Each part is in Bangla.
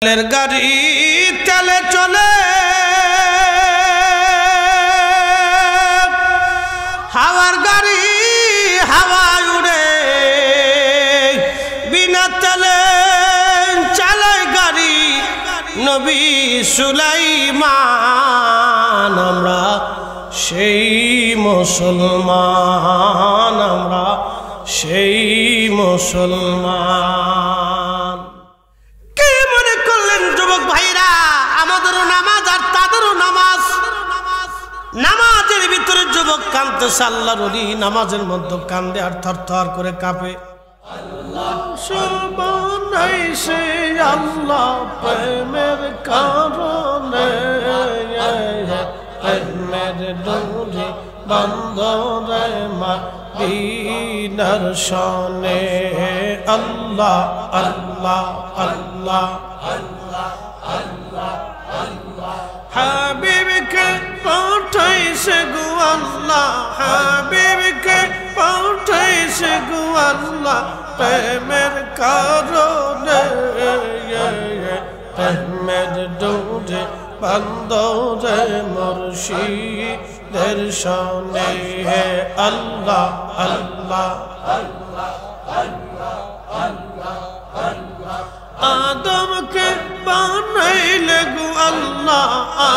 তেলের গাড়ি তেলে চলে, হাওয়ার গাড়ি হাওয়ায় উড়ে, বিনা তেলে চালায় গাড়ি নবী সুলাইমান। আমরা সেই মুসলমান, আমরা সেই মুসলমান। কে মনে করলেন যুবক ভাইরা আমাদেরও নামাজ আর তাদেরও নামাজ? নামাজের ভিতরে যুবক কাঁদতেছে, আল্লাহর ওলি নামাজের মধ্যে কান্দে আর থরথর করে কাঁপে। আল্লাহ সবানাইছে আল্লাহ প্রেমের কারণে, প্রেমের ডোরে বন্দরে মদিনার শানে। আল্লাহ আল্লাহ আল্লাহ আল্লাহ আল্লাহ আল্লাহ হাবিবকে পাঠাইছে গো আল্লাহ, হাবিবকে পাঠাইছে গো আল্লাহ প্রেমের কারণে, প্রেমের ডোরে বন্দরে মুর্শিদের শানে। আল্লাহ আল্লাহ আল্লাহ আল্লাহ আল্লাহ আল্লাহ আদমকে বানাইলে গো আল্লাহ,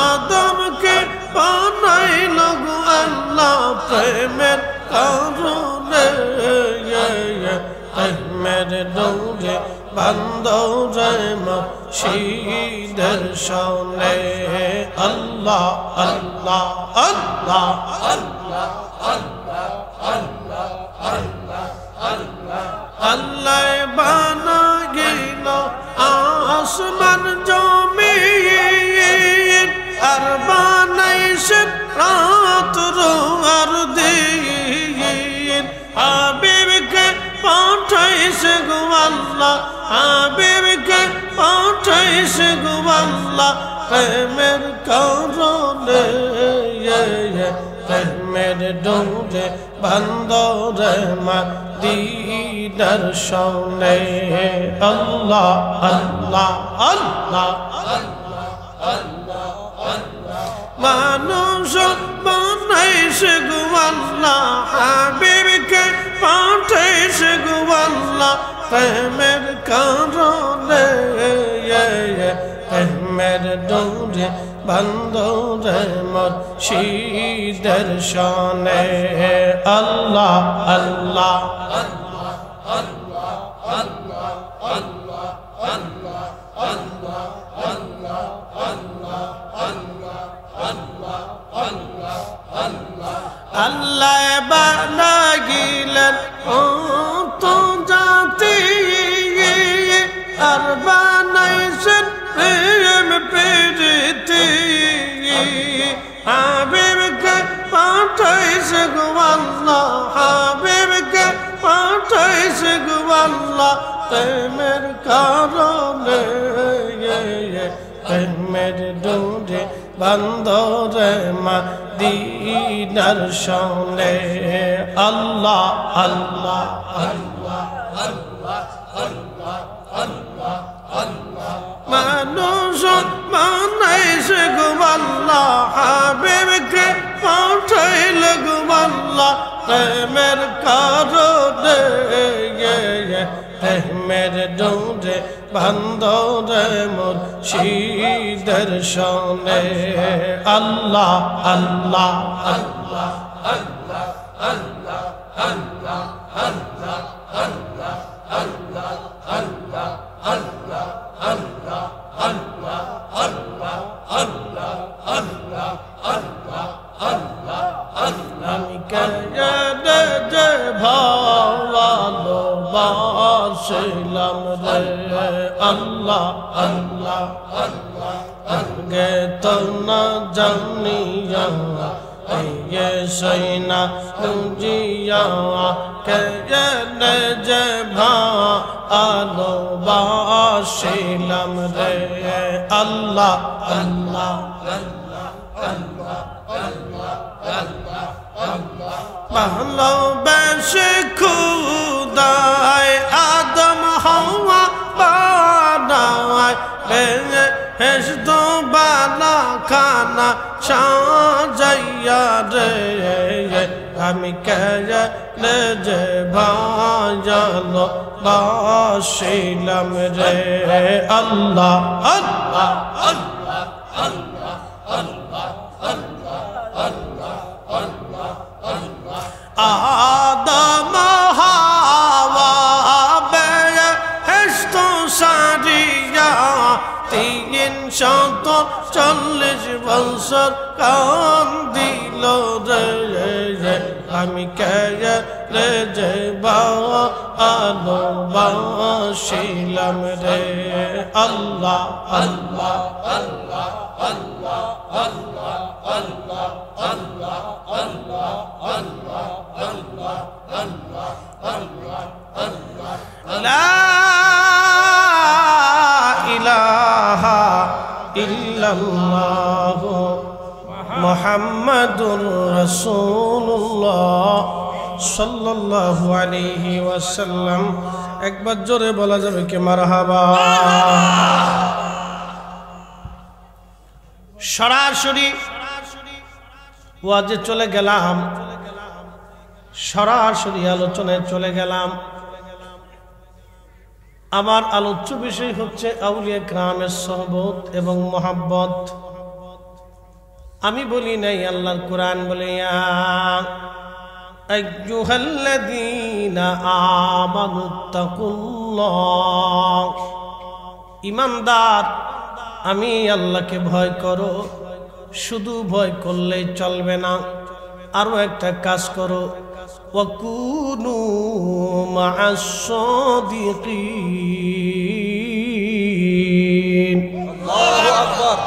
আদমকে বানাইলে গো আল্লাহ প্রেমের কারণে, প্রেমের ডোরে বন্দরে মুর্শিদের শানে। আল্লাহ আল্লাহ আল্লাহ আল্লাহ আল্লাহ আল্লাহ আল্লাহ আল্লাহ আল্লাহ বানাইল আসমান জমিন, আর বানাইছে রাত আর দিন। হাবিবকে পাঠাইছে গো আল্লাহ, হাবিবকে পাঠাইছে গো আল্লাহ প্রেমের কারণে, প্রেমের ডোরে বন্দরে মদিনার শানে। আল্লাহ আল্লাহ আল্লাহ আল্লাহ আল্লাহ আল্লাহ মানুষ বানাইছে গো আল্লাহ, হাবিবকে পাঠাইছে গো আল্লাহ প্রেমের কারণে, প্রেমের ডোরে বন্দরে মুর্শিদের শানে। আল্লাহ আল্লাহ আল্লাহ আল্লাহ আল্লাহ আল্লাহ আল্লাহ আল্লাহ আল্লাহ আল্লাহ আল্লাহ আল্লাহ আল্লাহ আল্লাহ আল্লাহ বানাইলেন কত জাতি, আর বানাইছেন প্রেম প্রীতি। হাবিবকে পাঠাইছে গো আল্লাহ, হাবিবকে পাঠাইছে গো আল্লাহ প্রেমের কারণে, প্রেমের ডোরে বন্দরে মদিনার শানে। আল্লাহ আল্লাহ আল্লাহ আল্লাহ আল্লাহ আল্লাহ আল্লাহ মানুষ বানাইছে গো আল্লাহ, হাবিবকে পাঠাইলে গো আল্লাহ প্রেমের কারণে, প্রেমের ডোরে বন্দরে মুর্শিদের শানে। আল্লাহ আল্লাহ আল্লাহ আল্লাহ আল্লাহ আল্লাহ আল্লাহ আল্লাহ আল্লাহ আল্লাহ আল্লাহ আল্লাহ আল্লাহ আল্লাহ আল্লাহ আল্লাহ আল্লাহ আল্লাহ আল্লাহ আমি কেনে যে ভালোবাসিলাম রে আল্লাহ আল্লাহ আল্লাহ আগে তো না জানিয়া ये सैना तुझिया केने जे भालोबासिलाम रे আল্লাহ আল্লাহ আল্লাহ আল্লাহ আল্লাহ আল্লাহ আল্লাহ ভালোবেসে খুদায় আদম হাওয়া বানায় বেহেশত বালা খানা সাজাইয়া রে আমি কেলে যে ভাজালো বাসিলাম রে আল্লাহ আল্লাহ আল্লাহ আল্লাহ আল্লাহ আল্লাহ আল্লাহ আল্লাহ আদম হাওয়া বেহেশত সারিয়া 340 বছর কান্দিল রে আমি কেলে যে ভালোবাসিলাম রে আল্লাহ আল্লাহ আল্লাহ আল্লাহ আল্লাহ আল্লাহ আল্লাহ আল্লাহ আল্লাহ আল্লাহ আল্লাহ আল্লাহ আল্লাহ লা ইলাহা ইল্লাল্লাহ মুহাম্মাদুর রাসূলুল্লাহ সাল্লাল্লাহু আলাইহি ওয়াসাল্লাম। একবার জোরে বলা যাবে কি মারহাবা। সরাসরি ওয়াজে চলে গেলাম, সরাসরি আলোচনায় চলে গেলাম। আমার আলোচ্য বিষয় হচ্ছে আউলিয়া কিরামের সোহবত এবং মহব্বত। আমি বলি নাই, আল্লাহর কোরআন বলে আইয়ুহাল্লাযীনা আমানুত্তাকুল্লাহ, ঈমানদার আমি আল্লাহকে ভয় করো। শুধু ভয় করলেই চলবে না, আরো একটা কাজ করো, ওয়াকুনু মা'আস সাদিকিন। আল্লাহু আকবার।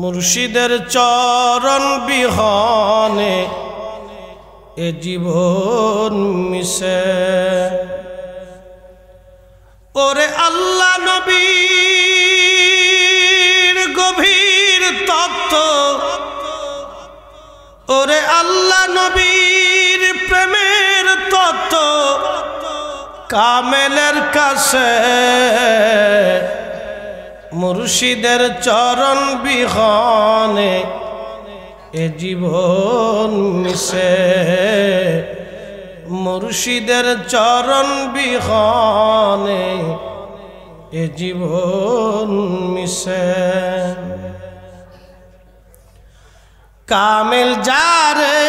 মুর্শিদের চরণ বিহনে এ জীবন মিশে। ওরে আল্লাহ নবীর গভীর তত্ত্ব, ওরে আল্লাহ নবীর প্রেমের তত্ত্ব কামেলের কাছে মুর্শিদের চরণ বিহনে এ জীবন মিশে। মুর্শিদের চরণ বিহনে এ জীবন মিশে। কামেল যারে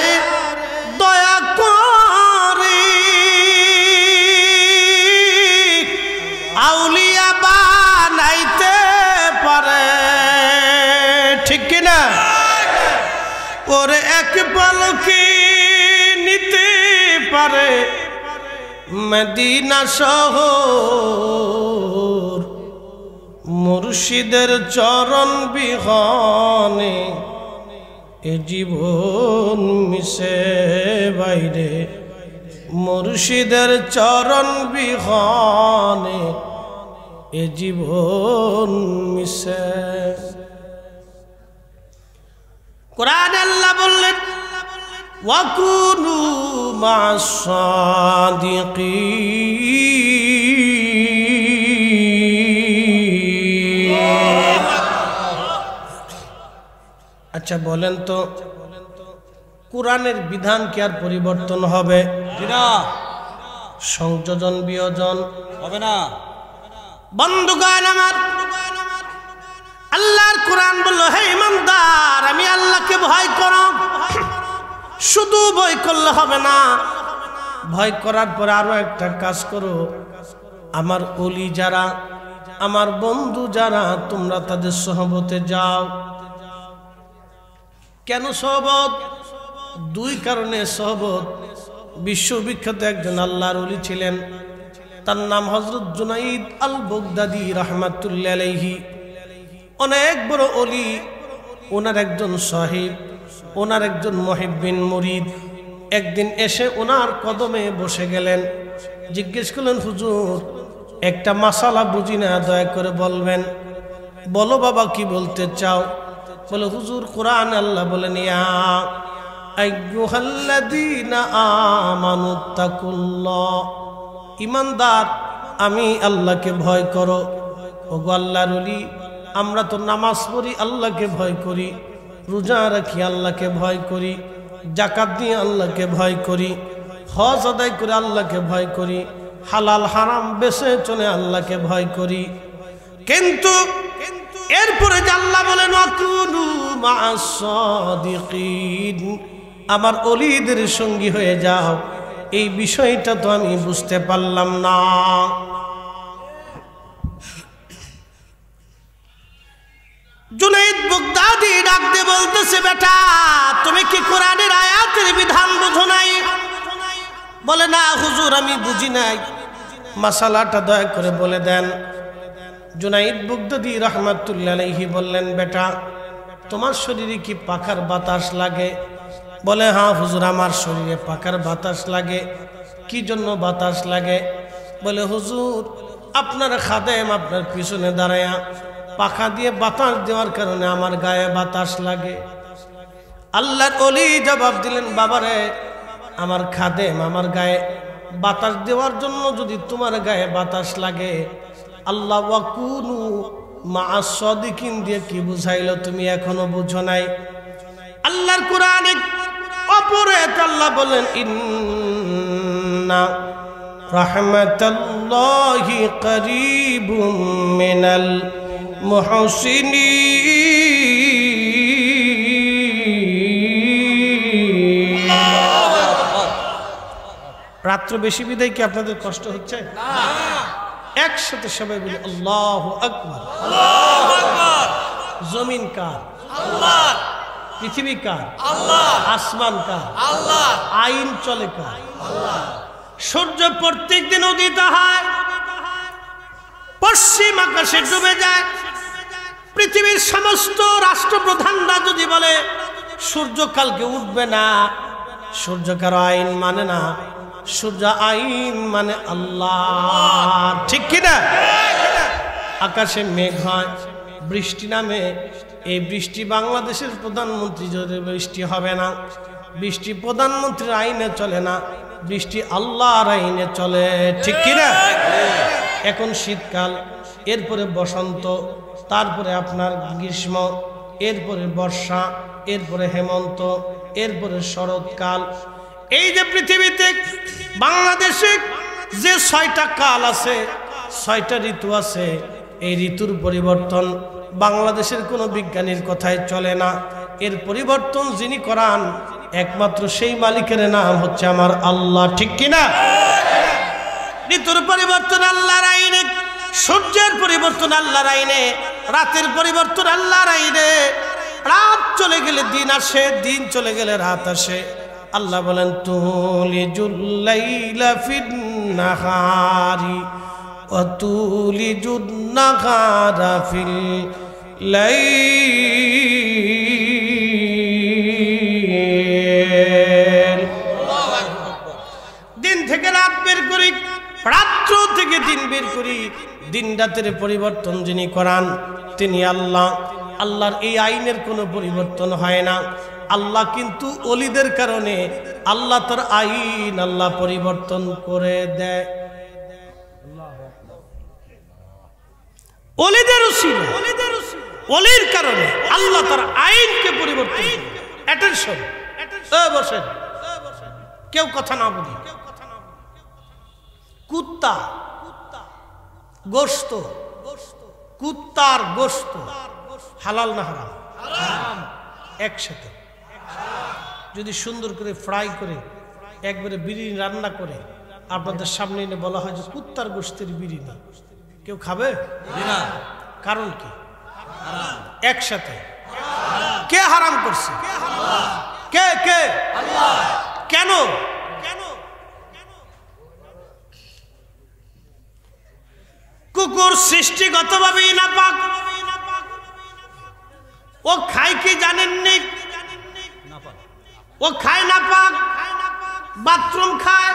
দয়া করে আউলিয়া বানাইতে পারে, ঠিক কিনা? ওরে এক পলকে নিতে পারে মদিনা শহর। মুর্শিদের চরণ বিহনে এ জীবন মিশে বাইরে। মুর্শিদের চরণ বিহনে এ জীবন মিশে। কোরআন আল্লাহ বললেন ওয়াকুনু মা'আস সাদিকিন। আচ্ছা বলেন তো, কোরআনের বিধান কি আর পরিবর্তন হবে? না। সংযোজন বিয়োজন হবে না। বন্ধুগণ আমার, আল্লাহর কোরআন বলল, হে ইমানদার আমি আল্লাহকে ভয় করো। শুধু ভয় করলে হবে না, ভয় করার পরে আরো একটা কাজ করো। আমার ওলি যারা, আমার বন্ধু যারা, তোমরা তাদের সোহবতে যাও। কেন সোহবত? দুই কারণে সোহবত। বিশ্ববিখ্যাত একজন আল্লাহর ওলি ছিলেন, তার নাম হযরত জুনাইদ আল বাগদাদী রাহমাতুল্লাহি আলাইহি। অনেক বড় ওলি, ওনার একজন সাহিব, ওনার একজন মুহিব্বিন মুরিদ একদিন এসে ওনার কদমে বসে গেলেন। জিজ্ঞেস করলেন, হুজুর একটা মাসালা বুঝি না, দয়া করে বলবেন। বলো বাবা, কি বলতে চাও? বলে, হুজুর কোরআন আল্লাহ বলেন ইয়া আইয়ুহাল্লাযীনা আমানুত্তাকুল্লাহ, ঈমানদার আমি আল্লাহকে ভয় করো। ওগো আল্লাহর ওলি, আমরা তো নামাজ পড়ি আল্লাহকে ভয় করি, রোজা রাখি আল্লাহকে ভয় করি, যাকাত দিয়ে আল্লাহকে ভয় করি, হজ আদায় করে আল্লাহকে ভয় করি, হালাল হারাম বেছে চলে আল্লাহকে ভয় করি, কিন্তু এরপরে যে আল্লাহ বলেন ওয়াকুনু মা'আস সাদিকিন, আমার ওলিদের সঙ্গী হয়ে যাও, এই বিষয়টা তো আমি বুঝতে পারলাম না। জুনাইদ বাগদাদি ডাক দিয়ে বলতেছে, বেটা তুমি কি কোরআনের আয়াতের বিধান বুঝো নাই? বলে, না হুজুর আমি বুঝি নাই, মাসালাটা দয়া করে বলে দেন। জুনাইদ বাগদাদি রাহমাতুল্লাহ আলাইহি বললেন, বেটা তোমার শরীরে কি পাখার বাতাস লাগে? বলে, হ্যাঁ হুজুর আমার শরীরে পাখার বাতাস লাগে। কি জন্য বাতাস লাগে? বলে, হুজুর আপনার খাদেম আপনার পিছনে দাঁড়ায়া পাখা দিয়ে বাতাস দেওয়ার কারণে আমার গায়ে বাতাস লাগে। আল্লাহর ওলি জবাব দিলেন, বাবারে আমার খাদেম আমার গায়ে বাতাস দেওয়ার জন্য যদি তোমার গায়ে বাতাস লাগে, আল্লাহ ওয়াকুনু মা'আস সাদিকিন দিয়ে কি বুঝাইলো তুমি এখনো বুঝো নাই? আল্লাহর কোরআনে অপরে আল্লাহ বলেন, ইন্না রাহমাতাল্লাহি করিবুম মিনাল মুহসিনিন। রাত্র বেশি বিদায় কি আপনাদের কষ্ট হচ্ছে? একসাথে সবাই বলি আল্লাহু আকবার। আল্লাহু আকবার। জমিন কার? আল্লাহ। পৃথিবী কার? আল্লাহ। আসমান কার? আল্লাহ। আইন চলে কার? আল্লাহ। সূর্য প্রত্যেক দিন উদিত হয়, পশ্চিম আকাশে ডুবে যায়। পৃথিবীর সমস্ত রাষ্ট্রপ্রধানরা যদি বলে সূর্য কালকে উঠবে না, সূর্য কারো আইন মানে না, সূর্য আইন মানে আল্লাহ, ঠিক কিনা? আকাশে মেঘ হয়, বৃষ্টি নামে, এই বৃষ্টি বাংলাদেশের প্রধানমন্ত্রী যদি বৃষ্টি হবে না, বৃষ্টি প্রধানমন্ত্রীর আইনে চলে না, বৃষ্টি আল্লাহর আইনে চলে, ঠিক কিনা? এখন শীতকাল, এরপরে বসন্ত, তারপরে আপনার গ্রীষ্ম, এরপরে বর্ষা, এরপরে হেমন্ত, এরপরে শরৎকাল। এই যে পৃথিবীতে বাংলাদেশে যে 6টা কাল আছে, 6টা ঋতু আছে, এই ঋতুর পরিবর্তন বাংলাদেশের কোনো বিজ্ঞানীর কথায় চলে না। এর পরিবর্তন যিনি করান একমাত্র সেই মালিকের নাম হচ্ছে আমার আল্লাহ, ঠিক কিনা? ঋতুর পরিবর্তন আল্লাহর আইনে, সূর্যের পরিবর্তন আল্লাহর আইনে, রাতের পরিবর্তন আল্লাহর আইনে। রাত চলে গেলে দিন আসে, দিন চলে গেলে রাত আসে। আল্লাহ বলেন, তুলিজুল লাইলা ফিন নাহারি ওয়া তুলিজুন নাহারা ফিল লাইল। দিন থেকে রাত বের করি, রাত্র থেকে দিন বের করি। দিন রাতের পরিবর্তন যিনি করান তিনি আল্লাহ। আল্লাহর এই আইনের কোনো পরিবর্তন হয় না। আল্লাহ কিন্তু ওলিদের কারণে আল্লাহ তার আইন আল্লাহ পরিবর্তন করে দেয়। ওলিদের উসিলা, ওলির কারণে আল্লাহ তার আইনকে পরিবর্তন করে। অ্যাটেনশন, বসেন, কেউ কথা না বলি। কুত্তা গোশত, কুত্তার গোশত হালাল না হারাম? একসাথে যদি সুন্দর করে ফ্রাই করে একবারে বিরিয়ানি রান্না করে আপনাদের সামনে এনে বলা হয় যে কুত্তার গোশতের বিরিয়ানি, কেউ খাবে না? কারণ কি? একসাথে কে হারাম করছে? কে কে? কেন? কুকুর সৃষ্টিগতভাবেই নাপাক। ও খায় কি জানেননি? ও খায় নাপাক, বাথরুম খায়,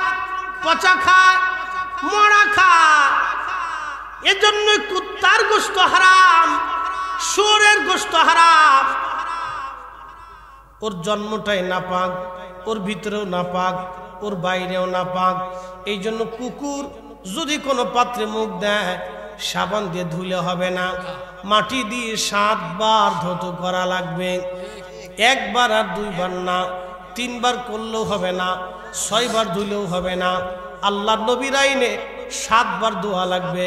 পচা খায়, মরা খায়। এজন্য কুত্তার গোশত হারাম, শুয়োরের গোশত হারাম। ওর জন্মটাই নাপাক, ওর ভিতরেও নাপাক, ওর বাইরেও নাপাক। এই জন্য কুকুর যদি কোনো পাত্রে মুখ দেয়, সাবান দিয়ে ধুলে হবে না, মাটি দিয়ে 7 বার ধৌত করা লাগবে। 1 বার আর 2 বার না, 3 বার করলেও হবে না, 6 বার ধুলেও হবে না। আল্লাহর নবীর আইনে 7 বার ধোয়া লাগবে।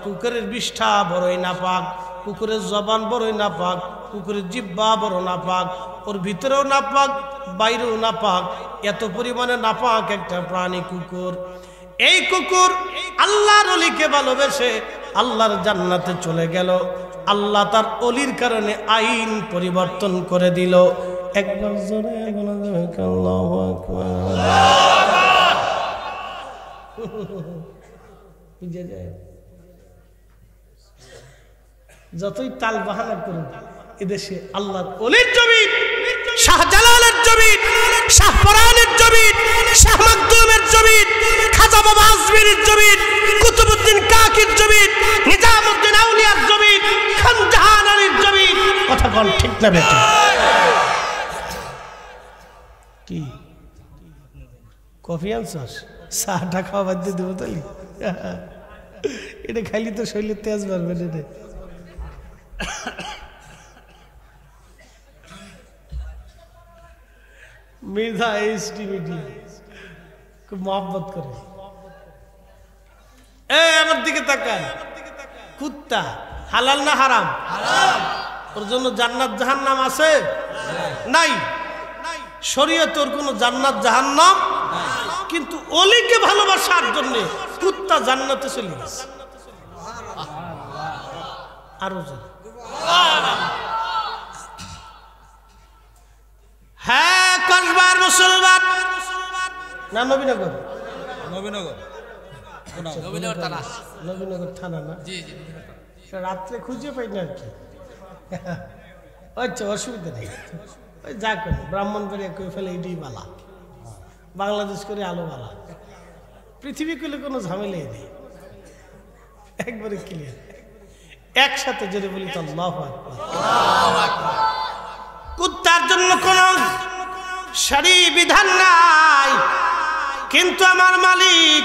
কুকুরের বিষ্ঠা বড়ই নাপাক, কুকুরের জবান বড়ই নাপাক, কুকুরের জিহ্বা বড় নাপাক, ওর ভিতরেও নাপাক বাইরেও নাপাক, এত পরিমাণে নাপাক একটা প্রাণী কুকুর। এই কুকুর আল্লাহর ওলিকে ভালোবেসে আল্লাহর জান্নাতে চলে গেল। আল্লাহ তার ওলির কারণে আইন পরিবর্তন করে দিল। একবার জোরে আল্লাহু আকবার। বুঝে যায়, যতই তাল বাহানা করুন এদেশে আল্লাহর ওলির জমিন, শাহজালালের জমিন, শাহপরানের জমিন, শাহ মাকদুমের জমিন, খাজা বাবা আজমিরের জমিন, কুতুবউদ্দিন কাকির জমিন, নিজামউদ্দিন আউলিয়ার জমিন, খান জাহান আলীর জমিন। কথা বল ঠিক না বেটা? কি কফি আনছস? চাটা খাওয়া বাদ দিয়ে দেবো তাহলে? এটা খাইলি তো শরীরে তেজ বাড়বে রে। মির্জা এইচডি মিডিয়া খুব মহব্বত করে। আমার দিকে তাকান। কুত্তা হালাল না হারাম? হারাম। ওর জন্য জান্নাত জাহান্নাম আছে? নাই। শরীয়তে ওর কোনো জান্নাত জাহান্নাম, কিন্তু ওলিকে ভালোবাসার জন্য কুত্তা জান্নাতে চলে গেছে। আরো হ্যাঁ, কসবার মুসলমান না নবীনগর? নবীনগর থানা না? রাত্রে খুঁজে পাই না আর কি। আচ্ছা, অসুবিধা নেই, ওই যা করে ব্রাহ্মণবাড়িয়া করে ফেলে এটাই বালা, বাংলাদেশ করে আলো বালা, পৃথিবী করলে কোনো ঝামেলাই নেই, একবারে ক্লিয়ার। একসাথে জোরে বলি তো আল্লাহু আকবার। কুত্তার জন্য কোন সারি বিধান নাই, কিন্তু আমার মালিক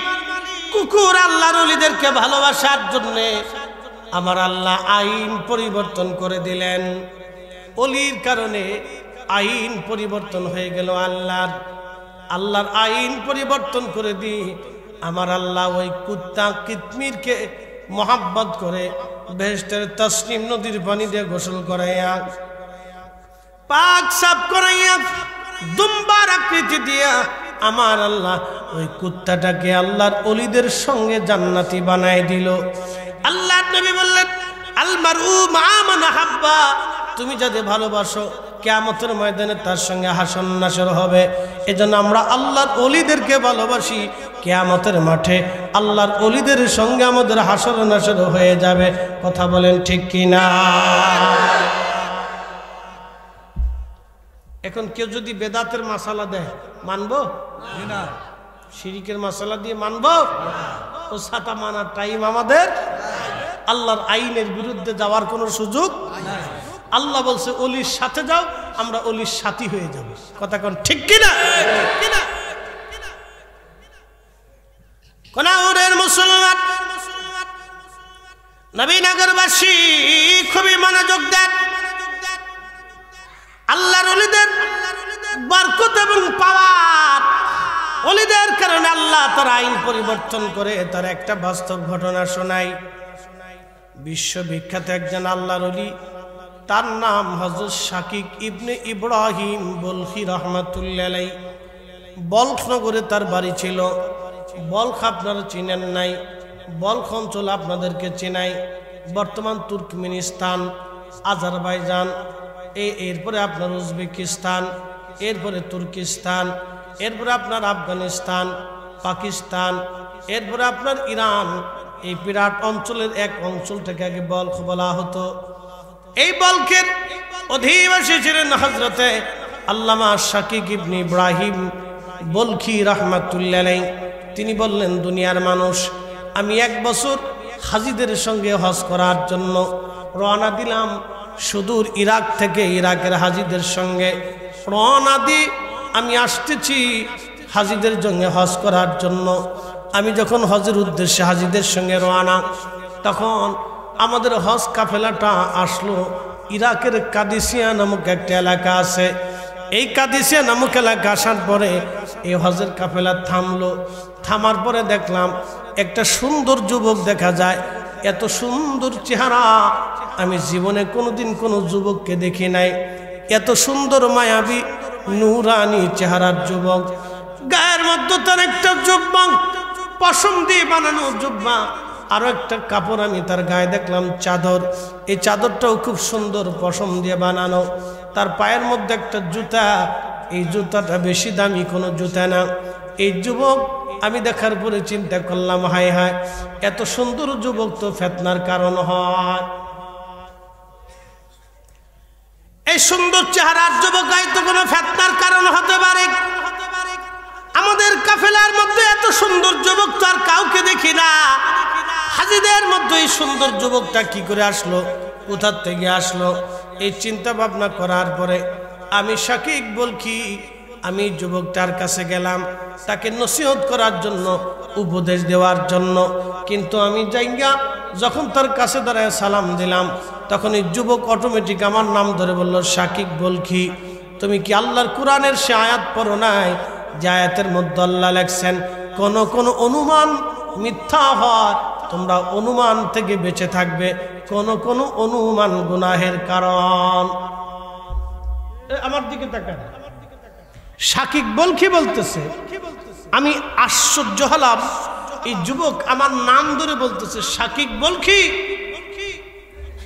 কুকুর আল্লাহর ওলিদেরকে ভালোবাসার জন্য আমার আল্লাহ আইন পরিবর্তন করে দিলেন। ওলির কারণে আইন পরিবর্তন হয়ে গেল। আল্লাহর আইন পরিবর্তন করে দি আমার আল্লাহ ওই কুত্তা কিতমিরকে মোহাব্বত করে বেহেশতের তাসনিম নদীর পানি দিয়ে গোসল করাইয়া, পাক সাফ করাইয়া, দুম্বার আকৃতি দিয়া আমার আল্লাহ ওই কুত্তাটাকে আল্লাহর ওলিদের সঙ্গে জান্নাতি বানায় দিল। আল্লাহর নবী বললেন, আল মারউ মা মান হাব্বা, তুমি যাদের ভালোবাসো কিয়ামতের ময়দানে তার সঙ্গে হাসর নাসর হবে। এজন্য আমরা আল্লাহর ওলিদেরকে ভালোবাসি, কিয়ামতের মাঠে আল্লাহর ওলিদের সঙ্গে আমাদের হাসর নাসর হয়ে যাবে। কথা বলেন ঠিক কি না? এখন কেউ যদি বেদাতের মাসালা দেয় মানবো না, শিরিকের মাসালা দিয়ে মানবো? ও ছাতা মানার টাইম আমাদের। আল্লাহর আইনের বিরুদ্ধে যাওয়ার কোনো সুযোগ নাই। আল্লাহ বলছে ওলির সাথে যাও, আমরা ওলির সাথী হয়ে যাব। কথা কোন ঠিক কিনা? কোনাউরের মুসলমান নবীনগরবাসী খুবই মনোযোগ দেন। আল্লাহর ওলিদের বরকত এবং পাওয়ার, ওলিদের কারণে আল্লাহ তার আইন পরিবর্তন করে। তার একটা বাস্তব ঘটনা শোনাই। বিশ্ববিখ্যাত একজন আল্লাহর ওলি, তার নাম হযরত শাকিক ইবনে ইব্রাহিম বলখি রাহমাতুল্লাহ আলাইহি। বলখ নগরে তার বাড়ি ছিল। বলখ আপনারা চিনেন নাই, বলখ অঞ্চল আপনাদেরকে চেনাই। বর্তমান তুর্কমেনিস্তান, আজারবাইজান, এরপরে আপনার উজবেকিস্তান, এরপরে তুর্কিস্তান, এরপরে আপনার আফগানিস্তান, পাকিস্তান, এরপরে আপনার ইরান। এই বিরাট অঞ্চলের এক অঞ্চলটাকে আগে বলখ বলা হতো। এই বলখের অধিবাসী ছিলেন হযরতে আল্লামা শাকিক ইবনে ইব্রাহিম বলখি রাহমাতুল্লাহ আলাইহি। তিনি বললেন, দুনিয়ার মানুষ, আমি 1 বছর হাজিদের সঙ্গে হজ করার জন্য রওনা দিলাম। সুদূর ইরাক থেকে ইরাকের হাজিদের সঙ্গে রওনা দিয়ে আমি আসতেছি হাজিদের সঙ্গে হজ করার জন্য। আমি যখন হজের উদ্দেশ্যে হাজিদের সঙ্গে রওনা, তখন আমাদের হজ কাফেলাটা আসলো ইরাকের কাদিসিয়া নামক একটা এলাকা আছে। এই কাদিসিয়া নামক এলাকা আসার পরে এই হজের কাফেলা থামলো। থামার পরে দেখলাম একটা সুন্দর যুবক দেখা যায়। এত সুন্দর চেহারা আমি জীবনে কোনোদিন কোনো যুবককে দেখি নাই। এত সুন্দর মায়াবী নুরানি চেহারার যুবক, গায়ের মধ্যে তার একটা জুব্বা পশম দিয়ে বানানো জুব্বা, আরো একটা কাপড় আমি তার গায়ে দেখলাম চাদর। এই চাদরটাও খুব সুন্দর পশম দিয়ে বানানো। তার পায়ের মধ্যে একটা জুতা, এই জুতাটা বেশি দামি কোনো জুতা না। এই যুবক আমি দেখার পরে চিন্তা করলাম, হায় হায়, এত সুন্দর যুবক তো ফিতনার কারণ হয়। এই সুন্দর চেহারার যুবক হয়তো কোনো ফিতনার কারণ হতে পারে। আমাদের কাফেলার মধ্যে এত সুন্দর যুবক তো আর কাউকে দেখি না। হাজিদের মধ্যে এই সুন্দর যুবকটা কি করে আসলো, কোথা থেকে আসলো? এই চিন্তা ভাবনা করার পরে আমি শাকিক বলকি আমি যুবকটার কাছে গেলাম তাকে নসিহত করার জন্য, উপদেশ দেওয়ার জন্য। কিন্তু আমি যাইয়া যখন তার কাছে দাঁড়ায় সালাম দিলাম, তখন এই যুবক অটোমেটিক আমার নাম ধরে বলল, শাকিক বলকি, তুমি কি আল্লাহর কোরআনের সে আয়াত পড়ো নাই যে আয়াতের মধ্যে আল্লাহ লেখছেন কোন কোন অনুমান মিথ্যা হয়, তোমরা অনুমান থেকে বেঁচে থাকবে, কোন কোন অনুমান গুনাহের কারণ। আমার দিকে তাকান, শাকিক বলকি বলতেছে। আমি আশ্চর্য হলাম, এই যুবক আমার নাম ধরে বলতেছে, শাকিক বলকি,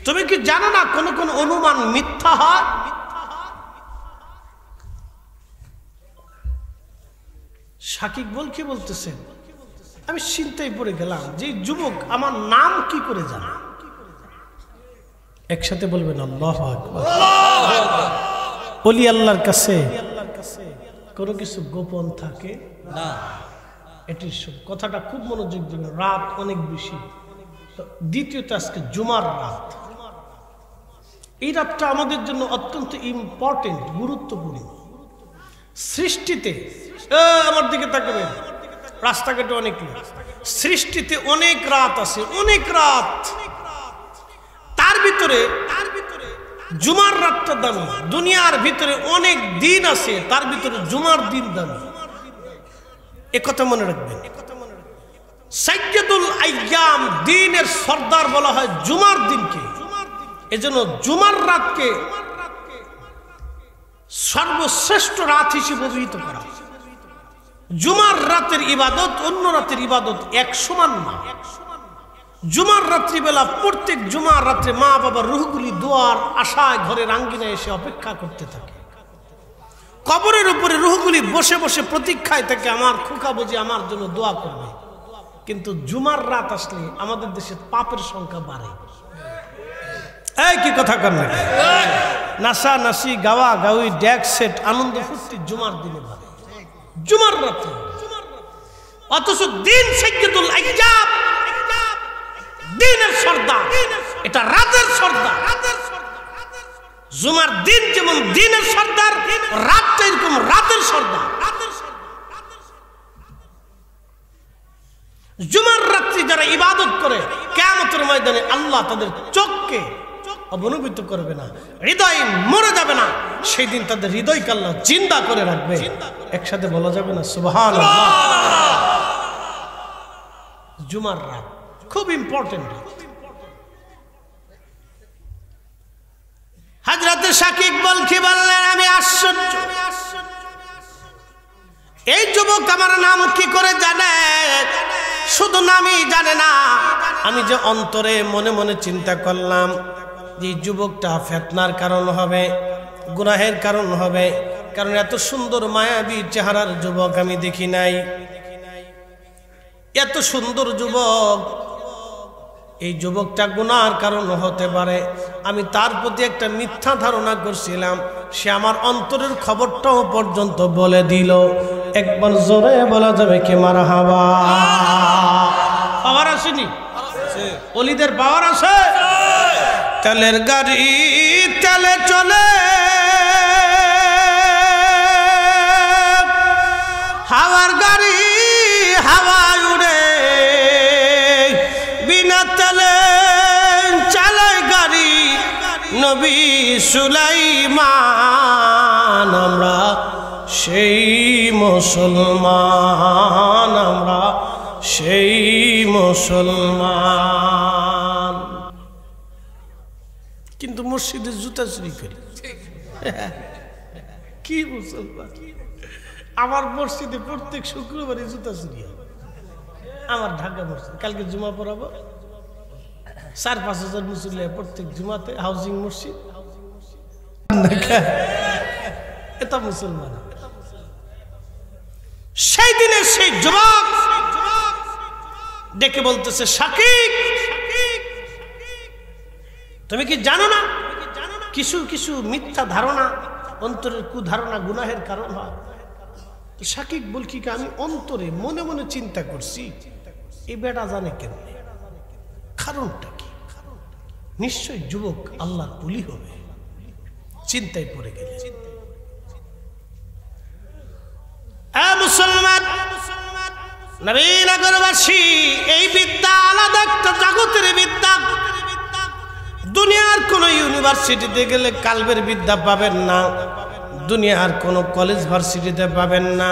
তুমি কি জানো না কোন কোন অনুমান মিথ্যা হয়? শাকিক বলকি বলতেছে। আমি চিন্তায় পড়ে গেলাম যে যুবক আমার নাম কি করে জানে। একসাথে বলবেন আল্লাহু আকবার। ওলি আল্লাহর কাছে কোনো কিছু গোপন থাকে না। এটি কথাটা খুব মনোযোগ দিবেন। রাত অনেক বেশি। দ্বিতীয়ত আজকে জুমার রাত। এই রাতটা আমাদের জন্য অত্যন্ত ইম্পর্টেন্ট, গুরুত্বপূর্ণ। সৃষ্টিতে আমার দিকে তাকাবেন, রাস্তাঘাটে অনেক লোক, সৃষ্টিতে অনেক রাত আছে, অনেক রাত। তার ভিতরে জুমার রাতটা দামি। দুনিয়ার ভিতরে অনেক দিন আছে, তার ভিতরে জুমার দিন দামি। এ কথা মনে রাখবেন। সাইয়্যিদুল আইয়াম, দিনের সর্দার বলা হয় জুমার দিনকে। এজন্য জুমার রাতকে সর্বশ্রেষ্ঠ রাত হিসেবে অভিহিত করা। জুমার রাতের ইবাদত অন্য রাতের ইবাদত এক সমান না। জুমার রাত্রিবেলা প্রত্যেক জুমার রাত্রে মা বাবার রূহগুলি দোয়ার আশায় ঘরের আঙ্গিনায় এসে অপেক্ষা করতে থাকে। কবরের উপরে রূহগুলি বসে বসে প্রতীক্ষায় থাকে, আমার খোকা বুঝি আমার জন্য দোয়া করবে। কিন্তু জুমার রাত আসলে আমাদের দেশে পাপের সংখ্যা বাড়ে। এই কি কথা কর না, নাসা নাসি গাওয়া গাওয়ি ড্যাক সেট আনন্দ ফুর্তি জুমার দিনে বাড়ে, জুমার রাতে। অথচ দিন সাইয়্যিদুল আইয়াম, দিনের সর্দার, এটা রাতের সর্দার। জুমার দিন যেমন দিনের সর্দার, রাতটা এরকম রাতের সর্দার। জুমার রাত্রি যারা ইবাদত করে কিয়ামতের ময়দানে আল্লাহ তাদের চোখকে অবনমিত করবে না, হৃদয় মরে যাবে না। সেই দিন তাদের হৃদয়কে আল্লাহ জিন্দা করে রাখবে। একসাথে বলা যাবে না সুবহানাল্লাহ। জুমার রাত খুব ইম্পর্টেন্ট। হযরতে শাকিক বলকি বললেন, আমি আশ্চর্য, এই যুবক আমার নাম কি করে জানে? শুধু নামই জানে না, আমি যে অন্তরে মনে মনে চিন্তা করলাম যে যুবকটা ফিতনার কারণ হবে, গুনাহের কারণ হবে। কারণ এত সুন্দর মায়াবী চেহারার যুবক আমি দেখি নাই। এত সুন্দর যুবক, এই যুবকটা গুনার কারণ হতে পারে। আমি তার প্রতি একটা মিথ্যা ধারণা করছিলাম, সে আমার অন্তরের খবরটাও পর্যন্ত বলে দিল। একবার জোরে বলা যাবে কি মারহাবা? পাওয়ার আসেনি? ওলিদের পাওয়ার আছে। তেলের গাড়ি তেলে চলে, হাওয়ার গাড়ি হাওয়ায় উড়ে, বিনা তেলে নবী সুলাইমান আমরা সেই মুসলমান, আমরা সেই মুসলমান। কিন্তু মসজিদে জুতা চুরি করি। কি মুসলমান? আমার মসজিদে প্রত্যেক শুক্রবারে জুতা চুরি হয়। আমার ঢাকা মসজিদ, কালকে জুমা পড়াবো, 4-5 হাজার মুসল্লি প্রত্যেক জুমাতে, হাউজিং মসজিদ। এটা মুসলমান। সেই দিনের সেই যুবক ডেকে বলতেছে, শাকিব তুমি কি জানো না কিছু কিছু মিথ্যা ধারণা, অন্তরের কুধারণা গুনাহের কারণ হয়। শাকিব বল কি, আমি অন্তরে মনে মনে চিন্তা করছি এই বেটা জানে কেন, কারণটা কি? নিশ্চয় যুবক আল্লাহর ওলি হবে। চিন্তায় পড়ে গেলে, মুসলমান নবীনগরবাসী, এই বিদ্যা আলাদা একটা জগতের বিদ্যা। দুনিয়ার কোন ইউনিভার্সিটিতে গেলে কালবের বিদ্যা পাবেন না, দুনিয়ার কোন কলেজ ভার্সিটিতে পাবেন না।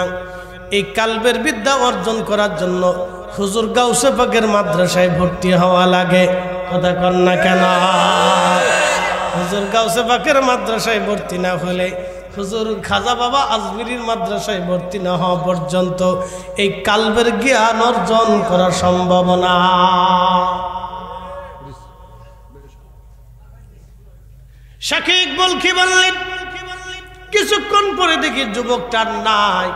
এই কালবের বিদ্যা অর্জন করার জন্য হুজুর গাউসে পাকের মাদ্রাসায় ভর্তি হওয়া লাগে। কথা কর না কেন? হুজুর গাউসে পাকের মাদ্রাসায় ভর্তি না হলে, হুজুর খাজা বাবা আজমিরির মাদ্রাসায় ভর্তি না হওয়া পর্যন্ত এই কালবের জ্ঞান অর্জন করা সম্ভব না। শাকিব বল কি বললেন? কিছুক্ষণ পরে দেখি যুবকটা নাই।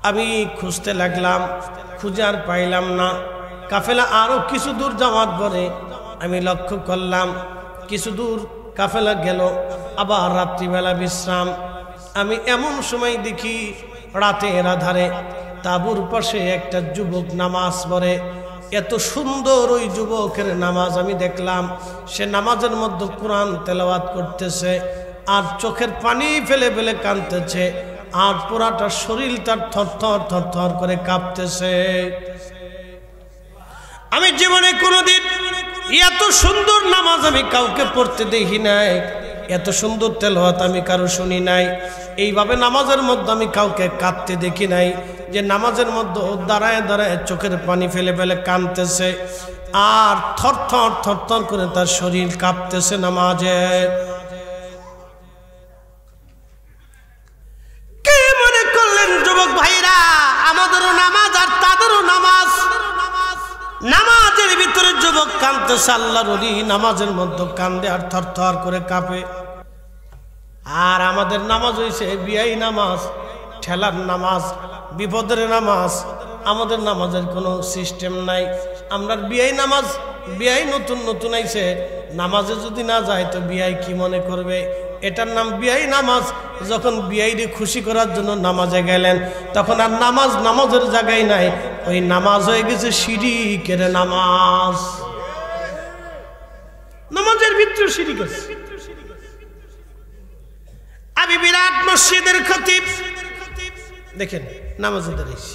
আমি খুঁজতে লাগলাম, খুঁজে আর পাইলাম না। কাফেলা আরো কিছু দূর যাওয়ার পরে আমি লক্ষ্য করলাম কিছু দূর কাফেলা গেল, আবার রাত্রিবেলা বিশ্রাম। আমি এমন সময় দেখি রাতের আধারে তাঁবুর পাশে একটা যুবক নামাজ পড়ে। এত সুন্দর ওই যুবকের নামাজ আমি দেখলাম। সে নামাজের মধ্যে কোরআন তেলাওয়াত করতেছে আর চোখের পানি ফেলে ফেলে কাঁদতেছে, আর পুরাটা শরীর তার থরথর থরথর করে কাঁপতেছে। আমি জীবনে কোনোদিন এত সুন্দর নামাজ আমি কাউকে পড়তে দেখি নাই, এত সুন্দর তেলাওয়াত আমি কারো শুনি নাই। এইভাবে নামাজের মধ্যে আমি কাউকে কাঁদতে দেখি নাই, যে নামাজের মধ্যে দাঁড়ায় দাঁড়ায় চোখের পানি ফেলে ফেলে কাঁদতেছে আর থরথর থরথর করে তার শরীর কাঁপতেছে নামাজে। কে মনে করলেন যুবক ভাইরা, আমাদেরও নামাজ আর তাদেরও নামাজ। নামাজের ভিতরে যুবক কাঁদতেছে, আল্লাহর ওলি নামাজের মধ্যে কান্দে আর থরথর করে কাঁপে। আর আমাদের নামাজ হইছে বিয়াই নামাজ, ঠেলার নামাজ, বিপদের নামাজ। আমাদের নামাজের কোনো সিস্টেম নাই। আমরা বিয়াই নামাজ, বিয়াই নতুন নতুন আইছে, নামাজে যদি না যায় তো বিয়াই কি মনে করবে? এটার নাম বিয়াই নামাজ। যখন বিয়াইরে খুশি করার জন্য নামাজে গেলেন, তখন আর নামাজ নামাজের জায়গায় নাই, ওই নামাজ হয়ে গেছে শিরিকের নামাজ। নামাজের ভিতরে শিরিক আছে। আমি বিরাট মসজিদের খতিব, দেখেন নামাজে দাঁড়াইছি,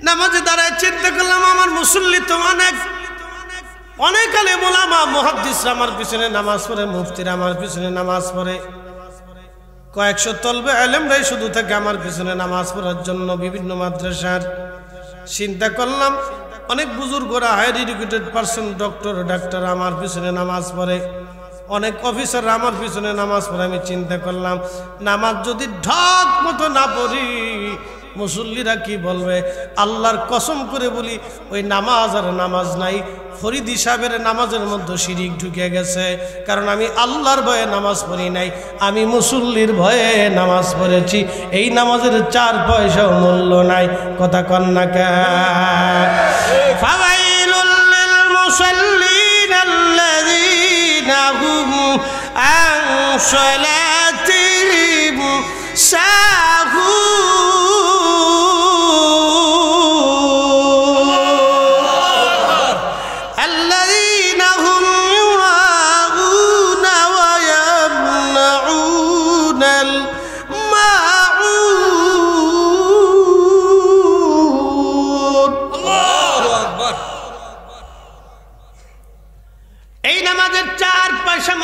নামাজে দাঁড়ায় চিন্তা করলাম আমার মুসল্লি তো অনেক অনেক আলেম ওলামা মুহাদ্দিসরা আমার পিছনে নামাজ পড়ে, মুফতিরা আমার পিছনে নামাজ পড়ে, কয়েকশো তলবে আলেমরাই শুধু থাকে আমার পিছনে নামাজ পড়ার জন্য বিভিন্ন মাদ্রাসার। চিন্তা করলাম অনেক বুজুর্গরা, হায়ার এডুকেটেড পার্সন, ডক্টর ডাক্তার আমার পিছনে নামাজ পড়ে, অনেক অফিসাররা আমার পিছনে নামাজ পড়ে। আমি চিন্তা করলাম নামাজ যদি ঢক মতো না পড়ি মুসল্লিরা কি বলবে? আল্লাহর কসম করে বলি ওই নামাজ আর নামাজ নাই। ফরিদি সাহেবের নামাজের মধ্যে শিরিক ঢুকে গেছে, কারণ আমি আল্লাহর ভয়ে নামাজ পড়ি নাই, আমি মুসল্লির ভয়ে নামাজ পড়েছি। এই নামাজের 4 পয়সাও মূল্য নাই। কথা কন না কে? ফাওয়াইলুল লিল মুসাল্লিন আল্লাযীনা হুম আন সালাতিহিম সাহুন।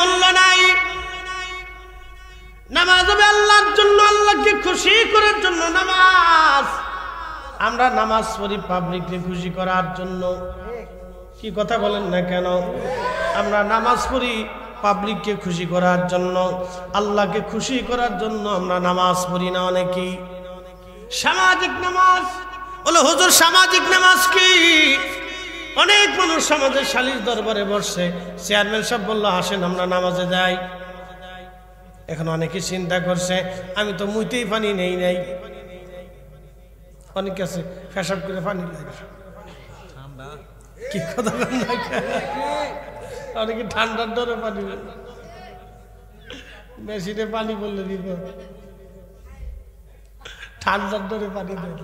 মূল্য নাই। নামাজ হবে আল্লাহর জন্য, আল্লাহকে খুশি করার জন্য নামাজ। আমরা নামাজ পড়ি পাবলিককে খুশি করার জন্য। কি কথা বলেন না কেন? আমরা নামাজ পড়ি পাবলিককে খুশি করার জন্য, আল্লাহকে খুশি করার জন্য আমরা নামাজ পড়ি না। অনেকেই সামাজিক নামাজ বলে, হুজুর সামাজিক নামাজ কি? অনেক মানুষ সমাজের সালিশ দরবারে বসছে, চেয়ারম্যান সাহেব বললো আসেন আমরা নামাজে যাই। এখন অনেকে চিন্তা করছে আমি তো মুইতেই পানি নেই নাই, অনেকে আছে পেশাব করে পানি লাগে। কি কথা বলেন না? অনেকে ঠান্ডার ডরে পানি মেশিনে পানি বললে দিব, ঠান্ডার ডরে পানি দেয়।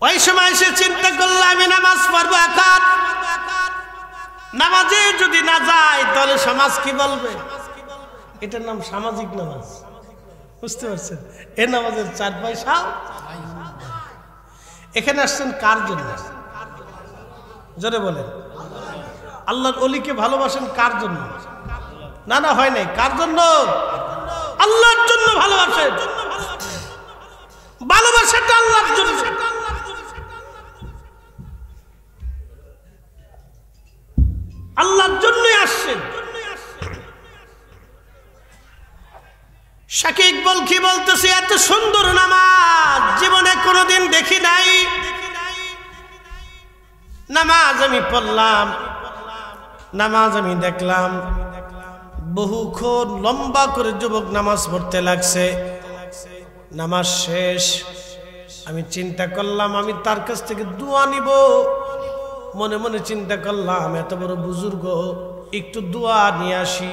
ওই সময় সে চিন্তা করলো আমি নামাজ পড়বো এখন, নামাজে যদি না যায় তাহলে সমাজ কি বলবে? এটার নাম সামাজিক নামাজ। বুঝতে পারছেন? এ নামাজের 4 পয়সা। এখানে আসছেন কার জন্য? জোরে বলেন। আল্লাহর ওলিকে ভালোবাসেন কার জন্য? না না হয় নাই। কার জন্য? আল্লাহর জন্য ভালোবাসেন। ভালোবাসাটা আল্লাহর জন্য। আল্লাহর জন্যই আসছেন। শাকিব বলকি বলতেছে এত সুন্দর নামাজ জীবনে কোনোদিন দেখি নাই। নামাজ আমি পড়লাম, নামাজ আমি দেখলাম, বহুক্ষণ লম্বা করে যুবক নামাজ পড়তে লাগছে। নামাজ শেষ, আমি চিন্তা করলাম আমি তার কাছ থেকে দোয়া নিব। মনে মনে চিন্তা করলাম এত বড় বুজুর্গ, একটু দোয়া নিয়ে আসি।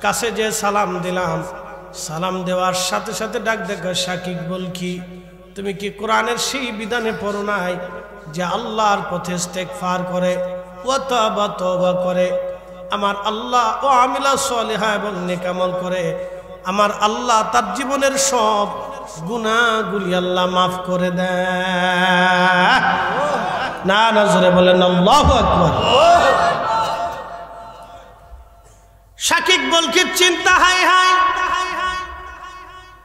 কাছে যে সালাম দিলাম, সালাম দেওয়ার সাথে সাথে ডাক দেখা শাকিব বলকি তুমি কি কোরআনের সেই বিধানে পড়ো নাই যে আল্লাহর পথে ইস্তেগফার করে, ওয়া তওবা করে, আমার আল্লাহ ও আমিলা সালিহা এবং নেক আমল করে, আমার আল্লাহ তার জীবনের সব গুনাহগুলি আল্লাহ মাফ করে দেয়। না না জোরে বলেন আল্লাহু আকবার। শাকিব বলকি চিন্তা হাই হাই,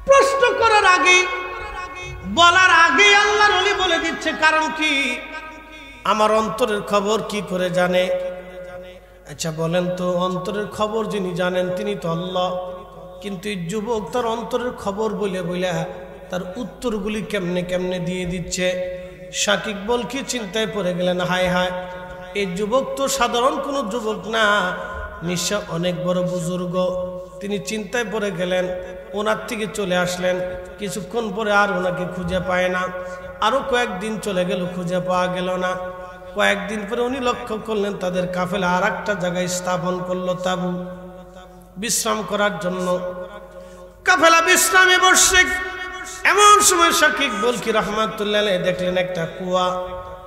প্রশ্ন করার আগে বলার আগে আল্লাহর ওলি বলে দিচ্ছে। কারণ কি? আমার অন্তরের খবর কি করে জানে? আচ্ছা বলেন তো, অন্তরের খবর যিনি জানেন তিনি তো আল্লাহ। কিন্তু এই যুবক তার অন্তরের খবর বলে বলে তার উত্তরগুলি কেমনে কেমনে দিয়ে দিচ্ছে। শাকিব বলকি চিন্তায় পড়ে গেলেন, হায় হায়, এই যুবক তো সাধারণ কোনো যুবক না, নিশ্চয় অনেক বড় বুজুর্গ। তিনি চিন্তায় পড়ে গেলেন, ওনার থেকে চলে আসলেন। কিছুক্ষণ পরে আর ওনাকে খুঁজে পায় না। আরো কয়েকদিন চলে গেল, খুঁজে পাওয়া গেল না। কয়েকদিন পরে উনি লক্ষ্য করলেন তাদের কাফেলা আর একটা জায়গায় স্থাপন করলো, তাবু, বিশ্রাম করার জন্য। কাফেলা বিশ্রামে বসছে। এমন সময় শাকিব বলকি রহমাতুল্লাহ আলাইহি দেখলেন একটা কুয়া।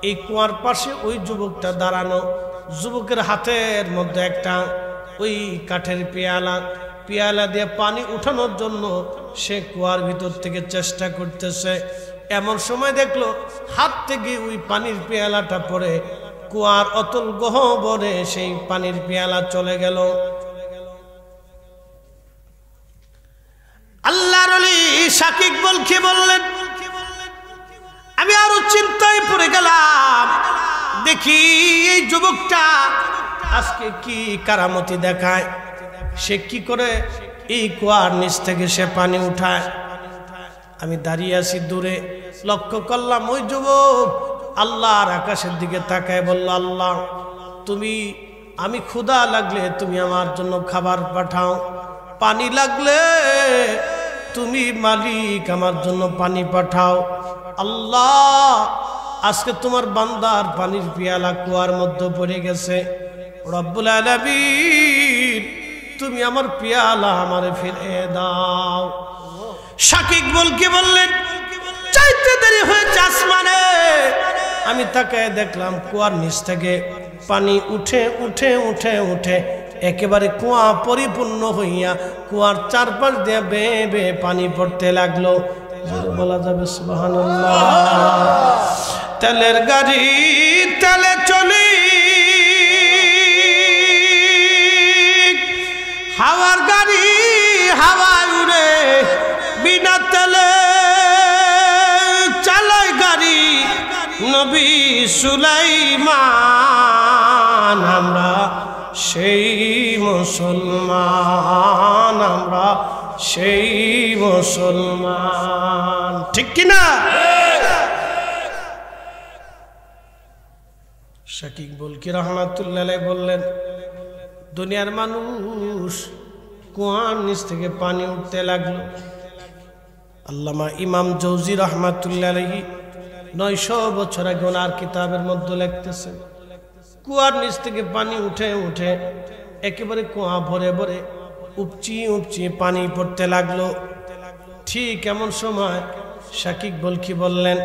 এই কুয়ার পাশে ওই যুবকটা দাঁড়ানো। যুবকের হাতের মধ্যে একটা ওই কাঠের পেয়ালা দিয়ে পানি উঠানোর জন্য সে কুয়ার ভিতর থেকে চেষ্টা করতেছে। এমন সময় দেখলো হাত থেকে ওই পানির পেয়ালাটা পড়ে কুয়ার অতল গহ্বরে সেই পানির পেয়ালা চলে গেল। আল্লাহর ওলি শাকিব বলকি বললেন, আমি আরো চিন্তায় পড়ে গেলাম। দেখি এই যুবকটা আজকে কি কারামতি দেখায়। সে কি করে এই কুয়ার নিচ থেকে সে পানি উঠায়। আমি দাঁড়িয়ে আছি দূরে, লক্ষ্য করলাম ওই যুবক আল্লাহর আকাশের দিকে তাকায় বলল, আল্লাহ তুমি, আমি ক্ষুধা লাগলে তুমি আমার জন্য খাবার পাঠাও, পানি লাগলে তুমি মালিক আমার জন্য পানি পাঠাও। আল্লাহ আজকে তোমার বান্দার পানির পিয়ালা কুয়ার মধ্যে পড়ে গেছে। রব্বুল আলামিন তুমি আমার পিয়ালা আমারে ফিরিয়ে দাও। শাকিব বলকি বললেন, চাইতে দেরি হয়েছে আসমানে। আমি তাকায় দেখলাম কুয়ার নিচ থেকে পানি উঠে উঠে উঠে উঠে একেবারে কুয়া পরিপূর্ণ হইয়া কুয়ার চারপাশ দিয়ে বেয়ে বেয়ে পানি পড়তে লাগলো। বলা যাবে সুবহানাল্লাহ। তেলের গাড়ি তেলে চলি, হাওয়ার গাড়ি হাওয়ায় উড়ে, বিনা তেলে চালায় গাড়ি নবী সুলাইমান। আমরা সেই মুসলমান, আমরা সেই মুসলমান, ঠিক কিনা? শাকিব বলকি রহমাতুল্লাহ আলাইহি বললেন, দুনিয়ার মানুষ কুয়ার নিচ থেকে পানি উঠতে লাগলো। আল্লামা ইমাম জৌজি রহমাতুল্লাহ আলাইহি 900 বছর আগে ওনার কিতাবের মধ্যে লিখতেছেন, কুয়ার নিচ থেকে পানি উঠে উঠে একেবারে কুয়া ভরে ভরে উপচি উপচি পানি পড়তে লাগলো। ঠিক এমন সময় শাকিব বলকি বললেন,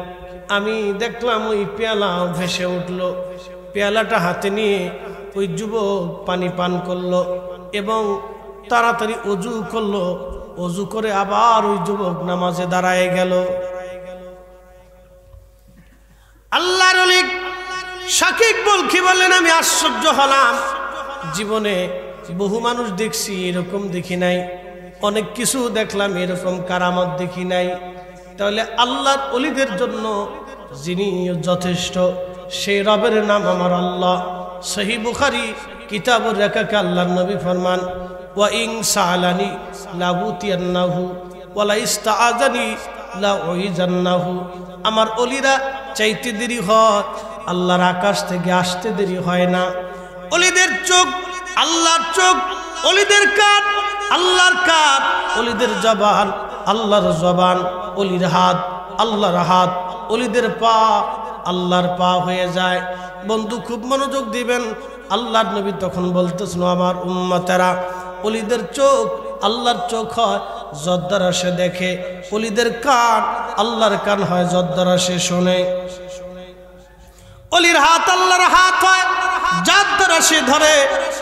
আমি দেখলাম ওই পেয়ালা ভেসে উঠলো। পেয়ালাটা হাতে নিয়ে ওই যুবক পানি পান করলো এবং তাড়াতাড়ি অজু করলো। অজু করে আবার ওই যুবক নামাজে দাঁড়ায় গেল। আল্লাহর ওলি শাকিব বলকি বললেন, আমি আশ্চর্য হলাম, জীবনে বহু মানুষ দেখছি, এরকম দেখি নাই। অনেক কিছু দেখলাম, এরকম কারামত দেখি নাই। তাহলে আল্লাহর ওলিদের জন্য যিনি যথেষ্ট, সেই রবের নাম আমার আল্লাহ। সহিহ বুখারী কিতাবুর রেখাকে আল্লাহর নবী ফরমান, ওয়া ইন সাআলানি লা উতিয়ান্নাহু ওয়া লা ইস্তাআযানি লা উইজান্নাহু। আমার ওলিরা চাইতে দেরি হয়, আল্লাহর আকাশ থেকে আসতে দেরি হয় না। ওলিদের চোখ আল্লাহর চোখ, ওলিদের কান আল্লাহর কান, ওলিদের জবান আল্লাহর জবান, ওলির হাত আল্লাহর হাত, ওলিদের পা আল্লাহর পা হয়ে যায়। বন্ধু খুব মনোযোগ দিবেন। আল্লাহর নবী তখন বলতেছেন, আমার উম্মতেরা, ওলিদের চোখ আল্লাহর চোখ হয়, যত দ্বারা সে দেখে। ওলিদের কান আল্লাহর কান হয়, যত দ্বারা সে শোনে। ওলির হাত আল্লাহর হাত হয়, যার দ্বারা সে ধরে।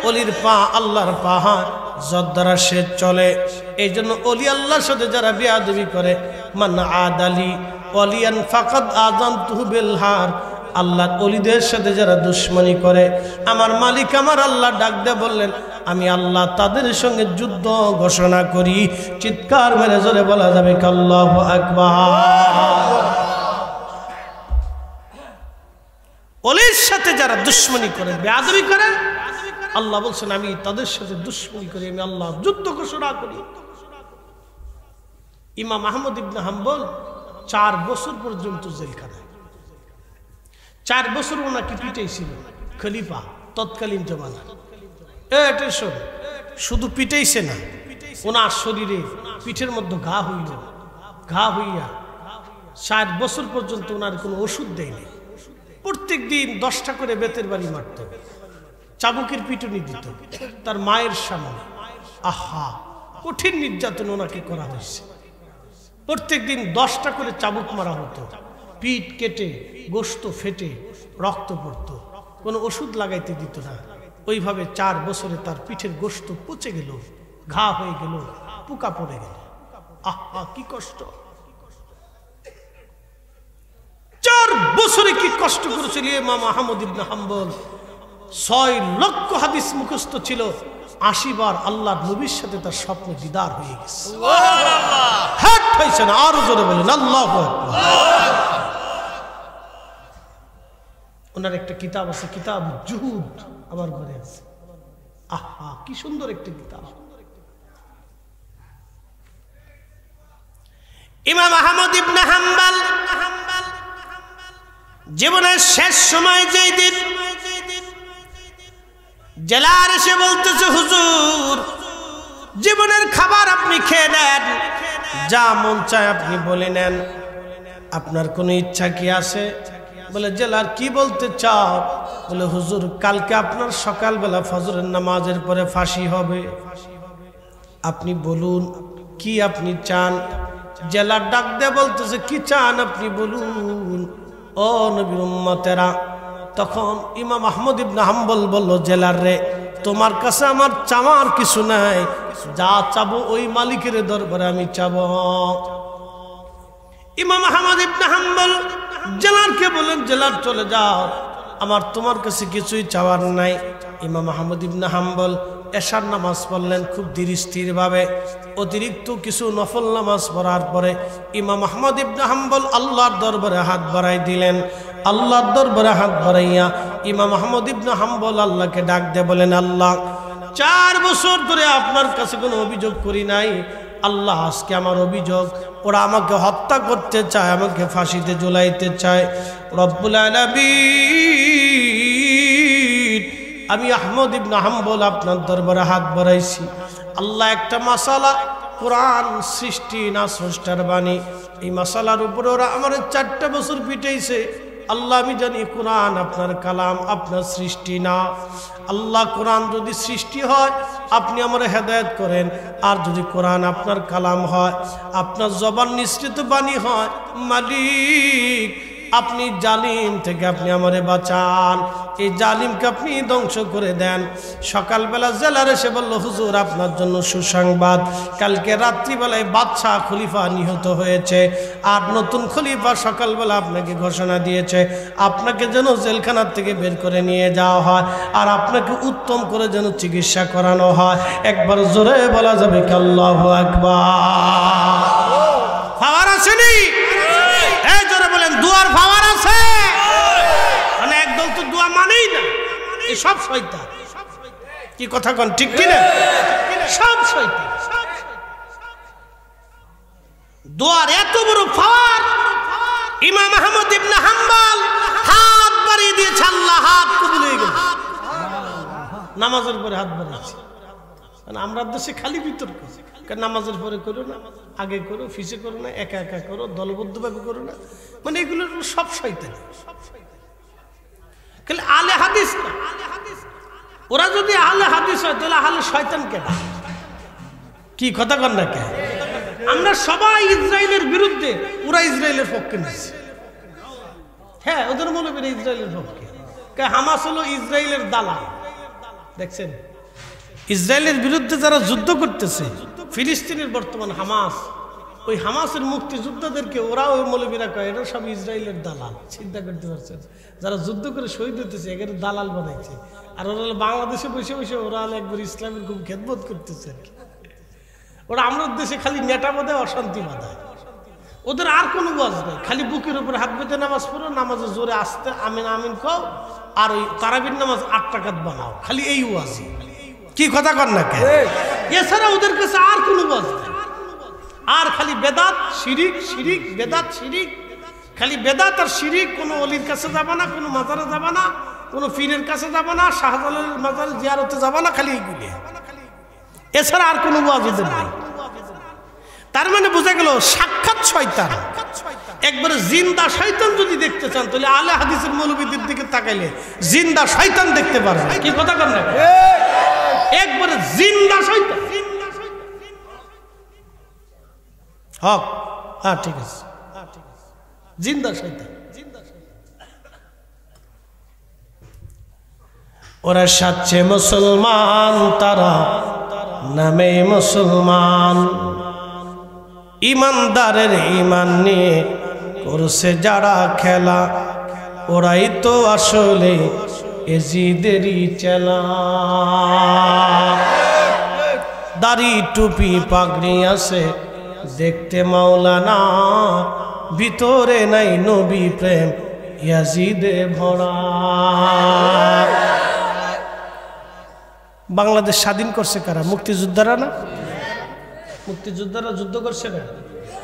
ওলির পা আল্লাহর পা হয়, যার দ্বারা সে চলে। এই জন্য ওলি আল্লাহর সাথে যারা বেয়াদবি করে, মান আদালি ওয়ালিয়ান ফাকাদ আযানতুহু বিল হার। আল্লাহর ওলিদের সাথে যারা দুশমনি করে, আমার মালিক আমার আল্লাহ ডাক দিয়ে বললেন, আমি আল্লাহ তাদের সঙ্গে যুদ্ধ ঘোষণা করি। চিৎকার মেরে জোরে বলা যাবে আল্লাহু আকবার। ওলির সাথে যারা দুশমনি করে, বেয়াদবি করে, আল্লাহ বলছেন আমি তাদের সাথে দুশমনি করি, আমি আল্লাহ যুদ্ধ ঘোষণা করি। ইমাম আহমদ ইবনে হাম্বল 4 বছর পর্যন্ত জেলখানায়। 4 বছর ওনাকে পিটাইছিল খলিফা তৎকালীন জমানা। এটা শোন, শুধু পিটাইছে না, ওনার শরীরে পিঠের মধ্যে ঘা হইল। ঘা হইয়া 4 বছর পর্যন্ত ওনার কোনো ওষুধ দেয়নি। প্রত্যেক দিন 10টা করে বেতের বাড়ি মারত, চাবুকের পিটুনি দিত তার মায়ের সামনে। আহা, কঠিন নির্যাতন ওনাকে করা হয়েছে। প্রত্যেক দিন 10টা করে চাবুক মারা হতো, পিঠ কেটে গোশত ফেটে রক্ত পড়ত, কোনো ওষুধ লাগাইতে দিত না। ওইভাবে 4 বছরে তার পিঠের গোশত পচে গেল, ঘা হয়ে গেল, পোকা পড়ে গেল। আহা, কি কষ্ট! 4 বছরে কি কষ্ট করেছিল ইমাম আহমদ ইবনে হাম্বল। 6 লক্ষ হাদিস মুখস্থ ছিল। 80 বার আল্লাহর নবীর সাথে তার স্বপ্ন দিদার হয়ে গেছে। হাত হয়েছে না, আরো জোরে বলেন আল্লাহু আকবার। ওনার একটা কিতাব আছে, কিতাব জুহুদ, আমার ঘরে আছে। আহা, কি সুন্দর একটা কিতাব। ইমাম আহমদ ইবনে হাম্বল জীবনের শেষ সময় যেই দিন জেলার এসে বলতেছে, হুজুর জীবনের খাবার আপনি খেয়ে নেন, যা মন চায় আপনি বলে নেন, আপনার কোনো ইচ্ছা কি আছে? বলে, জেলার কি বলতে চাও? বলে, হুজুর কালকে আপনার সকালবেলা ফজরের নামাজের পরে ফাঁসি হবে, আপনি বলুন কি আপনি চান। জেলার ডাক দিয়ে বলতেছে, কি চান আপনি বলুন ও নবীর উম্মতেরা। তখন ইমাম আহমদ ইবনে হাম্বল বলল, জেলার রে, তোমার কাছে আমার চাওয়ার কিছু নাই, যা চাবো ওই মালিকের দরবারে আমি চাবো। ইমাম আহমদ ইবনে হাম্বল জেলারকে বলেন জেলার চলে যাও, আমার তোমার কাছে কিছুই চাওয়ার নাই। ইমাম আহমদ ইবনে হাম্বল এশার নামাজ পড়লেন খুব ধীর স্থির ভাবে। অতিরিক্ত কিছু নফল নামাজ পড়ার পরে ইমাম আহমদ ইবনে হাম্বল আল্লাহর দরবারে হাত বাড়াই দিলেন। আল্লাহর দরবারে হাত বাড়াইয়া ইমাম আহমদ ইবনে হাম্বল আল্লাহকে ডাক দিয়ে বলেন, আল্লাহ 4 বছর ধরে আপনার কাছে কোনো অভিযোগ করি নাই, আল্লাহ আজকে আমার অভিযোগ, ওরা আমাকে হত্যা করতে চায়, আমাকে ফাঁসিতে ঝুলাইতে চায়। রব্বুল আলামিন, আমি আহমদ ইবনে হাম্বল আপনার দরবারে হাত বাড়াইছি। আল্লাহ একটা মাসালা, কোরআন সৃষ্টি না স্রষ্টার বাণী, এই মাসালার উপরে ওরা আমার 4টা বছর পিটাইছে। আল্লাহ আমি জানি কোরআন আপনার কালাম, আপনার সৃষ্টি না। আল্লাহ কোরআন যদি সৃষ্টি হয় আপনি আমার হেদায়েত করেন, আর যদি কোরআন আপনার কালাম হয়, আপনার জবান নিঃসৃত বাণী হয়, মালিক আপনি জালিম থেকে আপনি আমারে বাঁচান, এই জালিমকে আপনি ধ্বংস করে দেন। সকালবেলা জেলার এসে বলল, হুজুর আপনার জন্য সুসংবাদ, কালকে রাত্রিবেলায় বাদশাহ খলিফা নিহত হয়েছে, আর নতুন খলিফা সকালবেলা আপনাকে ঘোষণা দিয়েছে আপনাকে যেন জেলখানার থেকে বের করে নিয়ে যাওয়া হয়, আর আপনাকে উত্তম করে যেন চিকিৎসা করানো হয়। একবার জোরে বলা যাবে কি আল্লাহু আকবার? পাওয়ার আসেনি? এই জোরে বলেন, দুয়ার পাওয়ার আছে? মানে একদল তো দোয়া মানেই না, এই সব শয়তান। কি কথা কোন ঠিক কি না? সব শয়তান। দোয়ার এত বড় পাওয়ার, ইমাম আহমদ ইবনে হাম্বল হাত বাড়িয়ে দিয়েছে, আল্লাহ হাত কবুল হয়ে গেল। নামাজের পরে হাত বাড়িয়েছে। মানে আমরা দেশে খালি বিতর্ক, নামাজের পরে করো না, আগে করো, ফিসে করো না, একা একা করো, দলবদ্ধভাবে করো না, মানে এগুলো সব শয়তান। আলে হাদিস না, ওরা যদি আলে হাদিস হয় তাহলে আলে শয়তান কেন? কি কথা কন না কেন? আমরা সবাই ইসরায়েলের বিরুদ্ধে, ওরা ইসরায়েলের পক্ষে নিচ্ছে। হ্যাঁ, ওদের মনে করে ইসরায়েলের পক্ষে। হামাস হলো ইসরায়েলের দালাল। দেখছেন ইসরায়েলের বিরুদ্ধে যারা যুদ্ধ করতেছে, ফিলিস্তিনের বর্তমান হামাস, ওই হামাসের মুক্তিযোদ্ধাদেরকে ওরা ওই মৌলবীরা কয় এটা সব ইসরায়েলের দালাল। চিন্তা করতে পারছেন, যারা যুদ্ধ করে শহীদ হতেছে এখানে দালাল বানাইছে, আর ওরা বাংলাদেশে বসে বসে ওরা একবার ইসলামের খুব খেদমত করতেছে আর কি। ওরা আমাদের দেশে খালি নেটা বাঁধায়, অশান্তি বাঁধায়, ওদের আর কোনো ওয়াজ নেই, খালি বুকের উপরে হাত বেঁধে নামাজ পড়ো, নামাজে জোরে আসতে আমিন আমিন কও, আর ওই তারাবির নামাজ 8 টাকাত বানাও, খালি এই ওয়াজই। কি কথা কর না কেন? এছাড়া ওদের কাছে আর কোনো ওয়াজ নেই, আর খালি বেদাত শিরিক, শিরিক বেদাত শিরিক, খালি বেদাত আর শিরিক। কোনো অলির কাছে যাবা না, কোনো মাজারে যাবা না, কোনো পীরের কাছে যাবা না, শাহজালালের মাজার জিয়ারতে যাবা না, খালি এইগুলি। এছাড়া আর কোনো ওয়াজ ওদের নেই। তার মানে বোঝা গেল সাক্ষাৎ শয়তান। একবারে জিন্দা শয়তান যদি দেখতে চান তাহলে আলে হাদিসের মৌলবীদের দিকে তাকাইলে জিন্দা শয়তান দেখতে পারবেন। কি কথা কন না? একবারে জিন্দা শয়তান। হক, হ্যাঁ ঠিক আছে, জিন্দা শয়তান। ওরা সাচ্ছে মুসলমান, তারা নামে মুসলমান, ইমানদারের ইমান নিয়ে করছে যারা খেলা, ওরাই তো আসলে এজিদেরই চেলা। দাড়ি টুপি পাগড়ি আছে দেখতে মাওলানা, ভিতরে নাই নবী প্রেম ইয়াজিদে ভরা। বাংলাদেশ স্বাধীন করছে কারা? মুক্তিযোদ্ধারা না? মুক্তিযোদ্ধারা যুদ্ধ করছে না?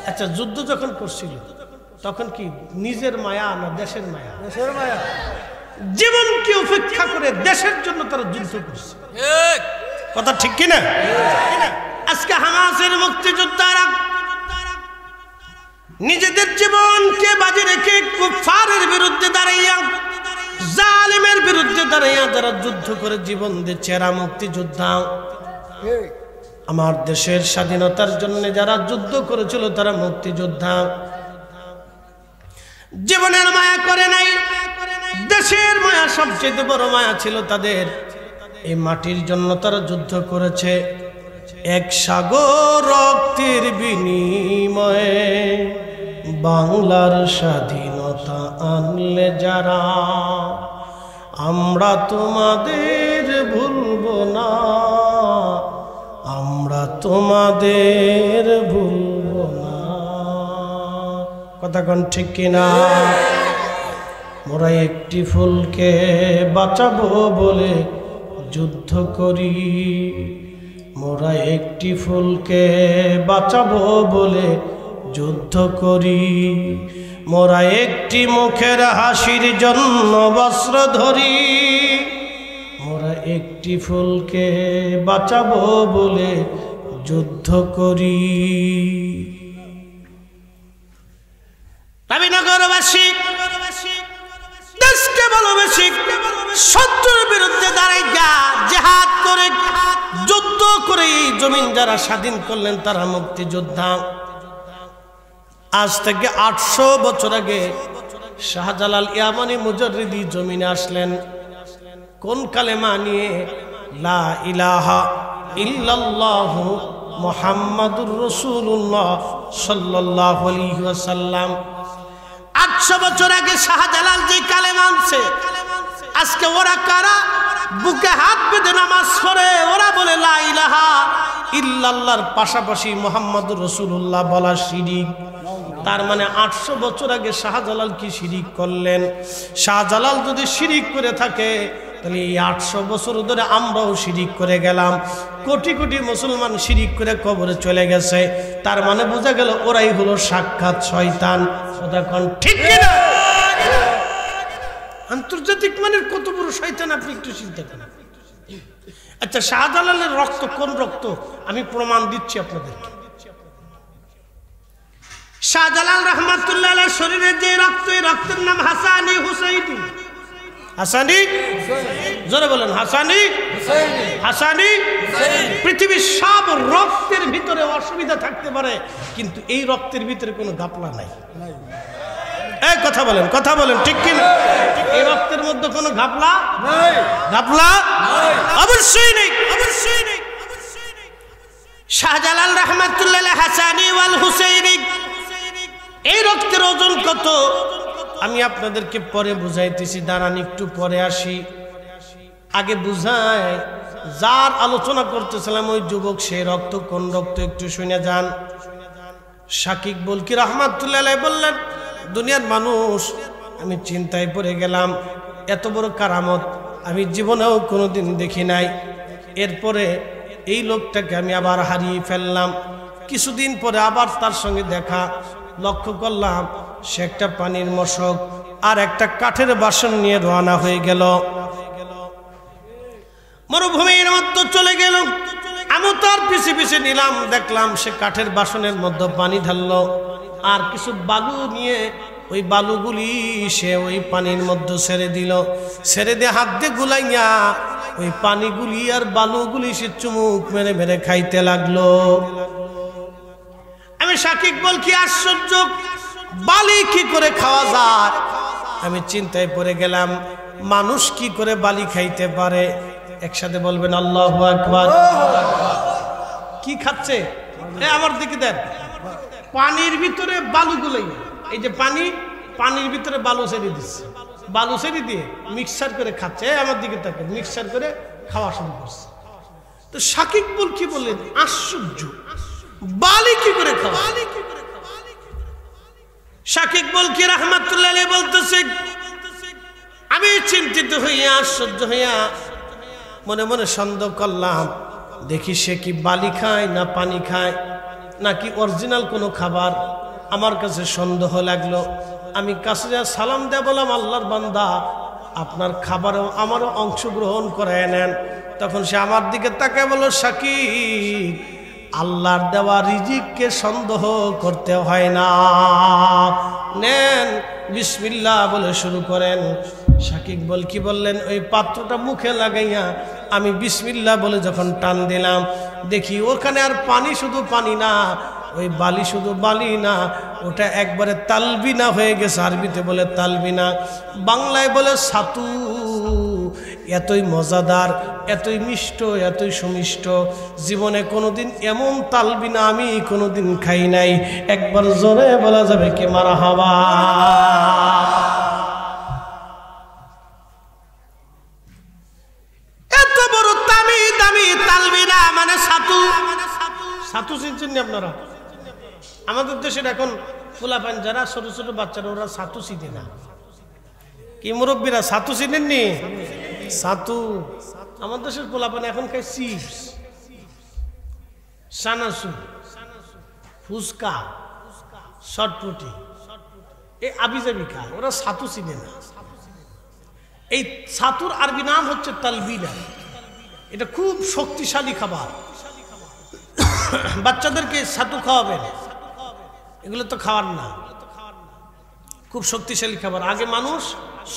আচ্ছা, যুদ্ধ যখন করছিল তখন কি নিজের মায়া না দেশের মায়া? দেশের মায়া। জীবনকে উপেক্ষা করে দেশের জন্য তারা যুদ্ধ করছে। কথা ঠিক কিনা? আজকে হামাসের মুক্তিযোদ্ধারা নিজেদের জীবনকে বাজি রেখে কুফারের বিরুদ্ধে দাঁড়াইয়া, জালিমের বিরুদ্ধে দাঁড়াইয়া যারা যুদ্ধ করে জীবন দিচ্ছে, এরা মুক্তিযোদ্ধা। আমার দেশের স্বাধীনতার জন্য যারা যুদ্ধ করেছিল তারা মুক্তিযোদ্ধা। জীবনের মায়া করে নাই, দেশের মায়া সবচেয়ে বড় মায়া ছিল তাদের। এই মাটির জন্য তারা যুদ্ধ করেছে। এক সাগর রক্তের বিনিময়ে বাংলার স্বাধীনতা আনলে যারা, আমরা তোমাদের ভুলবো না, আমরা তোমাদের ভুলবো না। কথা কোন ঠিক কিনা? মোরা একটি ফুলকে বাঁচাবো বলে যুদ্ধ করি, মোরা একটি ফুলকে বাঁচাবো বলে যুদ্ধ করি, মোরা একটি মুখের হাসির জন্য বস্ত্র ধরি, মোরা একটি ফুলকে বাঁচাবো বলে যুদ্ধ করি। নগরবাসী দেশকে ভালোবাসি, শত্রুর বিরুদ্ধে দাঁড়াইয়া জিহাদ করে যুদ্ধ করে এই জমিন যারা স্বাধীন করলেন তারা মুক্তিযোদ্ধা। আজ থেকে 800 বছর আগে শাহজালাল ইয়ামানি মুজাররিদি জমিনে আসলেন। কোন কালেমা নিয়ে? লা ইলাহা ইল্লাল্লাহু মুহাম্মাদুর রাসূলুল্লাহ সাল্লাল্লাহু আলাইহি ওয়াসাল্লাম। 800 বছর আগে শাহজালাল যে কালেমা আনছে, আজকে ওরা কারা? বুকে হাত বেঁধে নামাজ পড়ে ওরা বলে লা ইলাহা ইল্লাল্লাহর পাশাপাশি মুহাম্মাদুর রাসূলুল্লাহ বলা শিরিক। তার মানে 800 বছর আগে শাহজালাল কি শিরিক করলেন? শাহজালাল যদি শিরিক করে থাকে তাহলে এই 800 বছর ধরে আমরাও শিরিক করে গেলাম। কোটি কোটি মুসলমান শিরিক করে কবরে চলে গেছে। তার মানে বোঝা গেল ওরাই হলো সাক্ষাৎ শয়তান। এখন ঠিক কিনা? আন্তর্জাতিক মানের কত বড় শয়তান আপনি একটু চিন্তা করেন। আচ্ছা, শাহজালালের রক্ত কোন রক্ত? আমি প্রমাণ দিচ্ছি আপনাদেরকে। শাহজালাল রাহমাতুল্লাহ আলাইহির শরীরে যে রক্ত, এই রক্তের নাম হাসানি হুসাইনি। হাসানি জোরে বলেন, হাসানি হাসানি। পৃথিবীর সব রক্তের ভিতরে অসুবিধা থাকতে পারে, কিন্তু এই রক্তের ভিতরে কোনো ঘাপলা নাই। এই কথা বলেন, কথা বলেন ঠিক কিনা? এই রক্তের মধ্যে কোনো ঘাপলা নাই, ঘাপলা অবশ্যই নেই, অবশ্যই নেই। শাহজালাল রাহমাতুল্লাহ আলাইহি হাসানি ওয়াল হুসাইনি, এই রক্তের ওজন কত আমি আপনাদেরকে পরে বুঝাইতেছি। দাঁড়ান একটু পরে আসি, আগে বুঝাই। যার আলোচনা করতেছিলাম ওই যুবক, সে রক্ত কোন রক্ত একটু শুনে যান। শাকিব বলকি রাহমাতুল্লাহ আলাইহি বললেন, দুনিয়ার মানুষ, আমি চিন্তায় পড়ে গেলাম। এত বড় কারামত আমি জীবনেও কোনোদিন দেখি নাই। এরপরে এই লোকটাকে আমি আবার হারিয়ে ফেললাম। কিছুদিন পরে আবার তার সঙ্গে দেখা, লক্ষ্য করলাম সে একটা পানির মশক আর একটা কাঠের বাসন নিয়ে রওনা হয়ে গেল। মরুভূমির মধ্যে চলে গেল। আমি তার পিছে পিছে নিলাম, দেখলাম সে কাঠের বাসনের মধ্যে পানি ঢাললো আর কিছু বালু নিয়ে ওই বালুগুলি সে ওই পানির মধ্যে ছেড়ে দিল। ছেড়ে দিয়ে হাত দিয়ে গুলাইয়া ওই পানিগুলি আর বালুগুলি সে চুমুক মেরে মেরে খাইতে লাগলো। আমি শাকিব বল, কি আশ্চর্য, বালি কি করে খাওয়া যায়? আমি চিন্তায় পড়ে গেলাম, মানুষ কি করে বালি খাইতে পারে? একসাথে বলবেন আল্লাহু আকবার। কি খাচ্ছে? আমার দিকে দেন। পানির ভিতরে বালু গুলাই, এই যে পানি, পানির ভিতরে বালু ছেড়ে দিচ্ছে, বালু ছেড়ে দিয়ে মিক্সার করে খাচ্ছে। আমার দিকে তাকে মিক্সার করে খাওয়া শুরু করছে। তো শাকিব বল কি বললেন, আশ্চর্য, বালি কি করে খাওয়া? শাকিব বল কি রাহমাতুল্লাহ আলাইহি বলতেছে, আমি চিন্তিত হইয়া আশ্চর্য হইয়া মনে মনে সন্দেহ করলাম, দেখি সে কি বালি খায় না পানি খায় নাকি অরিজিনাল কোনো খাবার। আমার কাছে সন্দেহ লাগলো। আমি কাছে যা সালাম দেয়া বললাম, আল্লাহর বান্দা, আপনার খাবারও আমারও অংশগ্রহণ করায় নেন। তখন সে আমার দিকে তাকায় বলল, শাকিব, আল্লাহর দেওয়া রিজিককে সন্দেহ করতে হয় না, নেন, বিসমিল্লাহ বলে শুরু করেন। শাকিব বল কি বললেন, ওই পাত্রটা মুখে লাগাইয়া আমি বিসমিল্লাহ বলে যখন টান দিলাম, দেখি ওখানে আর পানি শুধু পানি না, ওই বালি শুধু বালি না, ওটা একবারে তালবিনা হয়ে গেছে। আরবিতে বলে তালবিনা, বাংলায় বলে ছাতু। এতই মজাদার, এতই মিষ্ট, এতই সুমিষ্ট, জীবনে কোনোদিন এমন তালবিনা আমি কোনোদিন খাই নাই। একবার জোরে বলা যাবে কি মারহাবা। মানে ছাতু। ছাতু চিনছেন না আপনারা? আমাদের দেশের এখন পোলাপান যারা ছোট ছোট বাচ্চারা ওরা ছাতু চিনে না। কি মুরব্বীরা ছাতু চিনেননি? ছাতু আমার দেশের পোলাপান এখন খায় চিপস, চানাচুর, ফুচকা, শর্টপুটি, এই আবিজাবি খায়, ওরা ছাতু চিনে না। এই ছাতুর আরবি নাম হচ্ছে তালবিনা। এটা খুব শক্তিশালী খাবার। বাচ্চাদেরকে ছাতু খাওয়াবেন, এগুলো তো খাওয়ার না, খুব শক্তিশালী খাবার। আগে মানুষ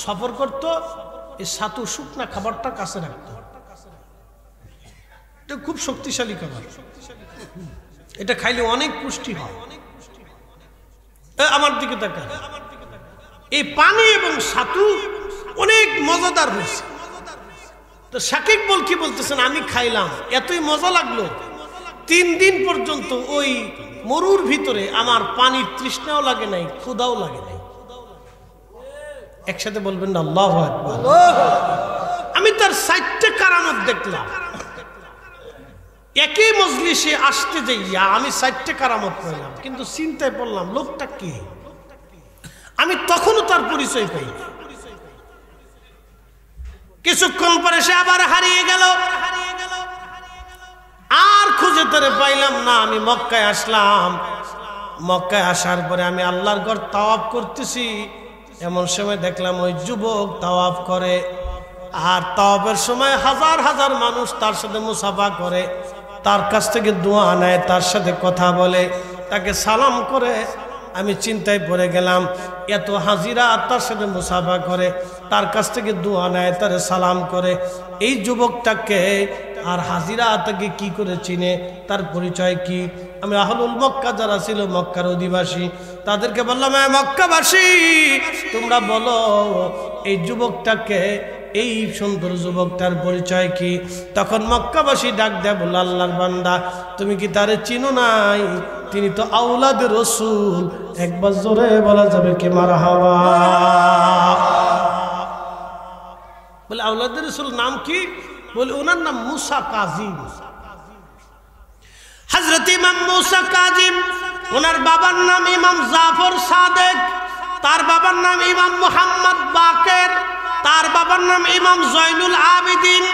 সফর করত, এই ছাতু শুকনা খাবারটা কাছে রাখত। এটা খুব শক্তিশালী খাবার, এটা খাইলে অনেক পুষ্টি হয়। আমার দিকে তাকান, এই পানি এবং ছাতু অনেক মজাদার হয়েছে। তো শাকিব কি বলতেছেন, আমি খাইলাম, এতই মজা লাগলো, 3 দিন পর্যন্ত ওই মরুর ভিতরে আমার পানির তৃষ্ণাও লাগে নাই, ক্ষুধাও লাগে নাই। একসাথে বলবেন না আল্লাহু আকবার। আমি তার 4টে কারামত দেখলাম একই মজলিসে আসতে যাইয়া। আমি 4টে কারামত পেলাম, কিন্তু চিন্তায় পড়লাম লোকটা কে। আমি তখনও তার পরিচয় পাই। কিছুক্ষণ পরে সে আবার হারিয়ে গেল, আর খুঁজে তারে পাইলাম না। আমি মক্কায় আসলাম। মক্কায় আসার পরে আমি আল্লাহর ঘর তাওয়াফ করতেছি, এমন সময় দেখলাম ওই যুবক তাওয়াফ করে। আর তাওয়াফের সময় হাজার হাজার মানুষ তার সাথে মুসাফা করে, তার কাছ থেকে দোয়া নেয়, তার সাথে কথা বলে, তাকে সালাম করে। আমি চিন্তায় পড়ে গেলাম, এত হাজিরা তার সাথে মুসাফা করে, তার কাছ থেকে দোয়া নেয়, তারে সালাম করে, এই যুবকটাকে আর হাজিরা তাকে কি করে চিনে, তার পরিচয় কি? আমি আহলুল মক্কা যারা ছিল, মক্কার অধিবাসী, তাদেরকে বললাম, মক্কাবাসী তোমরা বলো এই যুবকটাকে, এই সুন্দর যুবকটার পরিচয় কি? তখন মক্কাবাসী ডাক দেয়, বলল, আল্লাহর বান্দা তুমি কি তারে চিনো নাই? তিনি তো আওলাদের রাসূল। একবার জোরে বলা যাবে কি মারহাবা? বলে আওলাদের রাসূল নাম কি? বলে ওনার নাম মুসা কাজিম। হযরত ইমাম মুসা কাজিম, ওনার বাবার নাম ইমাম জাফর সাদেক, তার বাবার নাম ইমাম মুহাম্মদ বাকের, তার বাবার নাম ইমাম জয়নুল আবিদিন,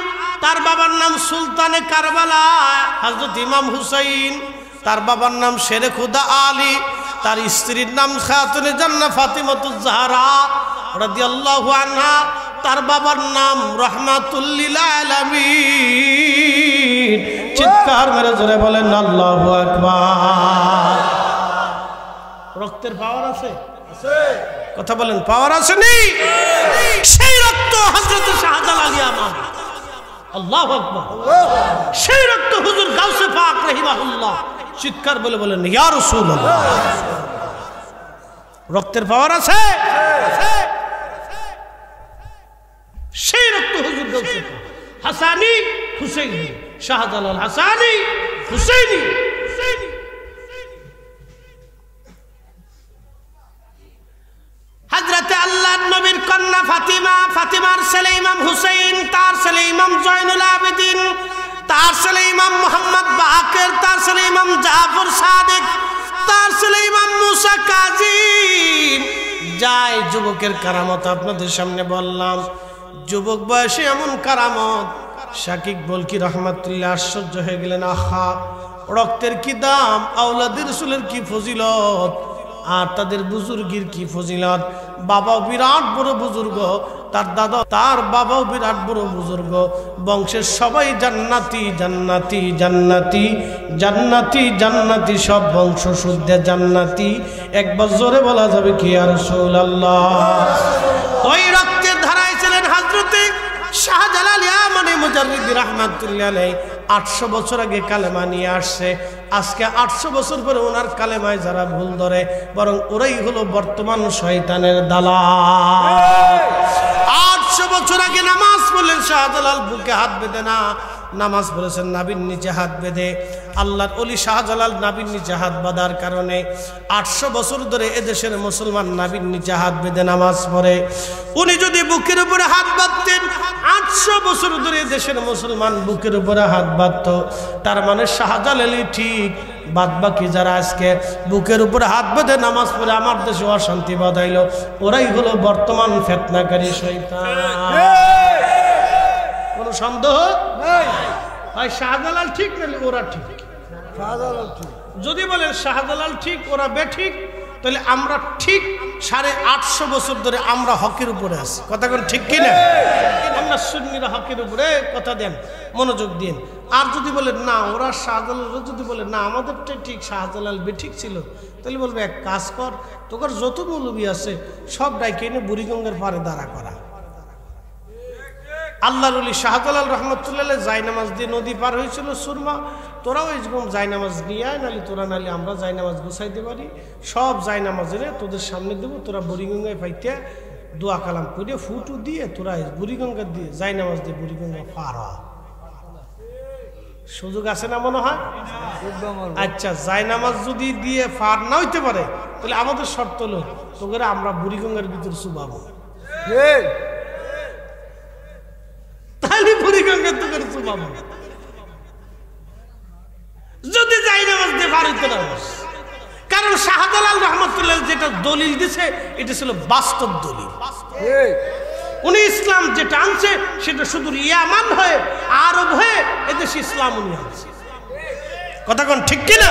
তার বাবার নাম সুলতানে কারবালা হযরত ইমাম হুসাইন, তার বাবার নাম শেরে খুদা আলী, তার স্ত্রীর নাম খাতুনে জান্নাত ফাতিমাতুজ জাহরা রাদিয়াল্লাহু আনহা, তার বাবার নাম রাহমাতুল লিল আলামিন। চিৎকার মেরে জোরে বলেন আল্লাহু আকবার। রক্তের পাওয়ার আছে? কথা বলেন, পাওয়ার আছে নেই? সেই রক্ত হযরত শাহজালাল ইয়ামান, আল্লাহু আকবার। সেই রক্ত হুজুর গাউসে পাক রাহিমাহুল্লাহ। চিৎকার বলে বলেন ইয়া রাসূলুল্লাহ। রক্তের পাওয়ার আছে? সেই রক্ত হুজুর গাউসে পাক, হাসানি হুসাইনি, শাহজালাল হাসানি হুসাইনি। হযরতে আল্লাহর নবীর কন্যা ফাতিমা, ফাতিমার ছেলে ইমাম হুসাইন, তার ছেলে ইমাম জয়নুল আবেদিন, তার ছেলে ইমাম মুহাম্মদ বাকের, তার ছেলে ইমাম জাফর সাদেক, তার ছেলে ইমাম মুসা কাজিম। যাই যুবকের কারামত আপনাদের সামনে বললাম। যুবক বয়সে এমন কারামত, শাকিব বলকি রহমাতুল্লাহ আশ্চর্য হয়ে গেলেন। আহা, রক্তের কি দাম, আওলাদের রাসূলের কি ফজিলত, আর তাদের বুজুর্গির কি ফজিলত। বাবাও বিরাট বড় বুজুর্গ, তার দাদা, তার বাবাও বিরাট বড় বুজুর্গ, বংশের সবাই জান্নাতি জান্নাতি জান্নাতি জান্নাতি জান্নাতি, সব বংশ শুদ্ধে জান্নাতি। একবার জোরে বলা যাবে কি ইয়া রাসূলুল্লাহ? ওই রক্তের ধারায় ছিলেন হযরতে শাহজালাল ইয়ামানি মুজাররিদি রাহমাতুল্লাহ আলাইহি। 800 বছর আগে কালেমা নিয়ে আসছে। আজকে 800 বছর পরে ওনার কালেমায় যারা ভুল ধরে, বরং ওরাই হলো বর্তমান শয়তানের দালাল। 800 বছর আগে নামাজ পড়লেন শাহজালাল, বুকে হাত বেঁধে না, নামাজ পড়েছেন নাভির নিচে হাত বেঁধে। আল্লাহর ওলি শাহজালাল নাভির নিচে হাত বাঁধার কারণে 800 বছর ধরে এদেশের মুসলমান নাভির নিচে হাত বেঁধে নামাজ পড়ে। উনি যদি বুকের উপরে হাত বাঁধতেন, 800 800 বছর ধরে দেশের মুসলমান বুকের উপরে হাত বাঁধত, তার মানে শাহজালালই ঠিক, বাদ বাকি যারা আজকে বুকের উপরে হাত বেঁধে নামাজ পড়ে আমার দেশে অশান্তি বাঁধাইল, ওরাই হলো বর্তমান ফিতনাকারী শয়তান। কোনো সন্দেহ নাই। ভাই শাহজালাল ঠিক নাকি ওরা ঠিক? শাহজালাল ঠিক। যদি বলেন শাহজালাল ঠিক ওরা বেঠিক, তাহলে আমরা ঠিক 850 বছর ধরে আমরা হকের উপরে আছি। কথা কোন ঠিক কিনা? আমরা সুন্নিরা হকের উপরে, কথা দেন, মনোযোগ দিন। আর যদি বলেন না ওরা শাহজালাল, যদি বলেন না আমাদেরটাই ঠিক, শাহজালাল বেঠিক ছিল, তাহলে বলবে এক কাজ কর, তোর যত মৌলবী আছে সব ডাইকে এনে বুড়িগঙ্গার পারে দাঁড়া করা। আল্লাহর ওলি শাহজালাল রহমতুল্লাহ জায়নামাজ দিয়ে নদী পার হয়েছিল সুরমা, তোরাও এরকম জায়নামাজ নিয়ে আয়, নাহলে তোরা নাহলে আমরা জায়নামাজ গুছাইতে পারি, সব জায়নামাজ এনে তোদের সামনে দেবো, তোরা বুড়িগঙ্গায় পাইতে দোয়া কালাম করে ফুটু দিয়ে তোরা বুড়িগঙ্গা দিয়ে জায়নামাজ দিয়ে বুড়িগঙ্গা পার হ। সুযোগ আছে না মনে হয়? আচ্ছা, জায়নামাজ যদি দিয়ে পার না হইতে পারে, তাহলে আমাদের শর্ত হলো তোকে আমরা বুড়িগঙ্গার ভিতর চুবাবো, তাহলে বুড়িগঙ্গার তোকে চুবাবো। যদি জায়নামাজ দিয়ে পার হইতে না, কারণ শাহজালাল রহমতুল্লাহ যেটা দলিল দিছে এটা ছিল বাস্তব দলিল। উনি ইসলাম যেটা আনছে সেটা শুধু ইয়ামান হয়ে আরব হয়ে এদেশে ইসলাম উনি আনছে। কথা কোন ঠিক কিনা?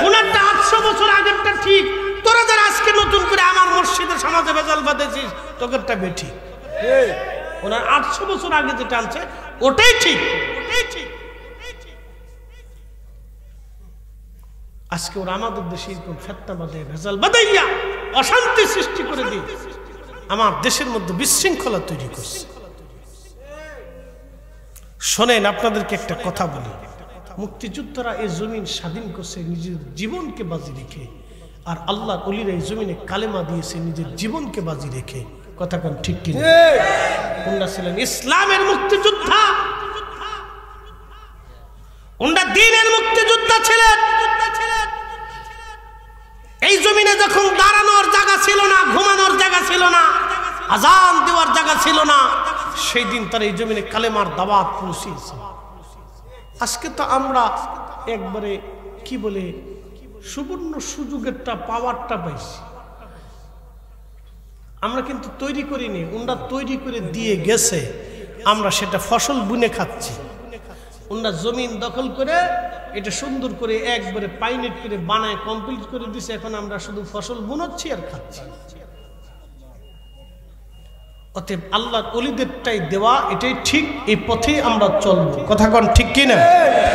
ওনারটা 800 বছর আগেরটা ঠিক, তোরা যারা আজকে নতুন করে আমার মসজিদের সমাজে ভেজাল বাঁধেছিস তোদেরটা বেঠিক। ওনার 800 বছর আগে যেটা আনছে ওটাই ঠিক, ওটাই ঠিক। আজকে ওরা আমাদের দেশে এরকম ফেতনা বাঁধে, ভেজাল বাঁধাইয়া অশান্তি সৃষ্টি করে দিয়ে আমার দেশের মধ্যে বিশৃঙ্খলা তৈরি করছে। শোনেন, আপনাদেরকে একটা কথা বলি, মুক্তিযোদ্ধারা এই জমিন স্বাধীন করছে নিজের জীবনকে বাজি রেখে, আর আল্লাহ ওলিরা এই জমিনে কালেমা দিয়েছে নিজের জীবনকে বাজি রেখে। কথা কোন ঠিক কিনা? ওনারা ছিলেন ইসলামের মুক্তিযোদ্ধা, ওনারা দ্বীনের মুক্তিযোদ্ধা ছিলেন। এই জমিনে যখন দাঁড়ানোর জায়গা ছিল না, ঘুমানোর জায়গা ছিল না, আজান দেওয়ার জায়গা ছিল না, সেই দিন তারা এই জমিনে কালেমার দাওয়াত পৌঁছিয়েছে। আজকে তো আমরা একবারে কি বলে সুবর্ণ সুযোগেরটা পাওয়ারটা পাইছি, আমরা কিন্তু তৈরি করিনি, ওনারা তৈরি করে দিয়ে গেছে, আমরা সেটা ফসল বুনে খাচ্ছি। ওনারা জমিন দখল করে এটা সুন্দর করে একবারে পাইনেট করে বানায় কমপ্লিট করে দিছে, এখন আমরা শুধু ফসল বুনচ্ছি আর খাচ্ছি। অতএব আল্লাহর ওলিদেরটাই দেওয়া, এটাই ঠিক, এই পথেই আমরা চলবো। কথা কোন ঠিক কিনা?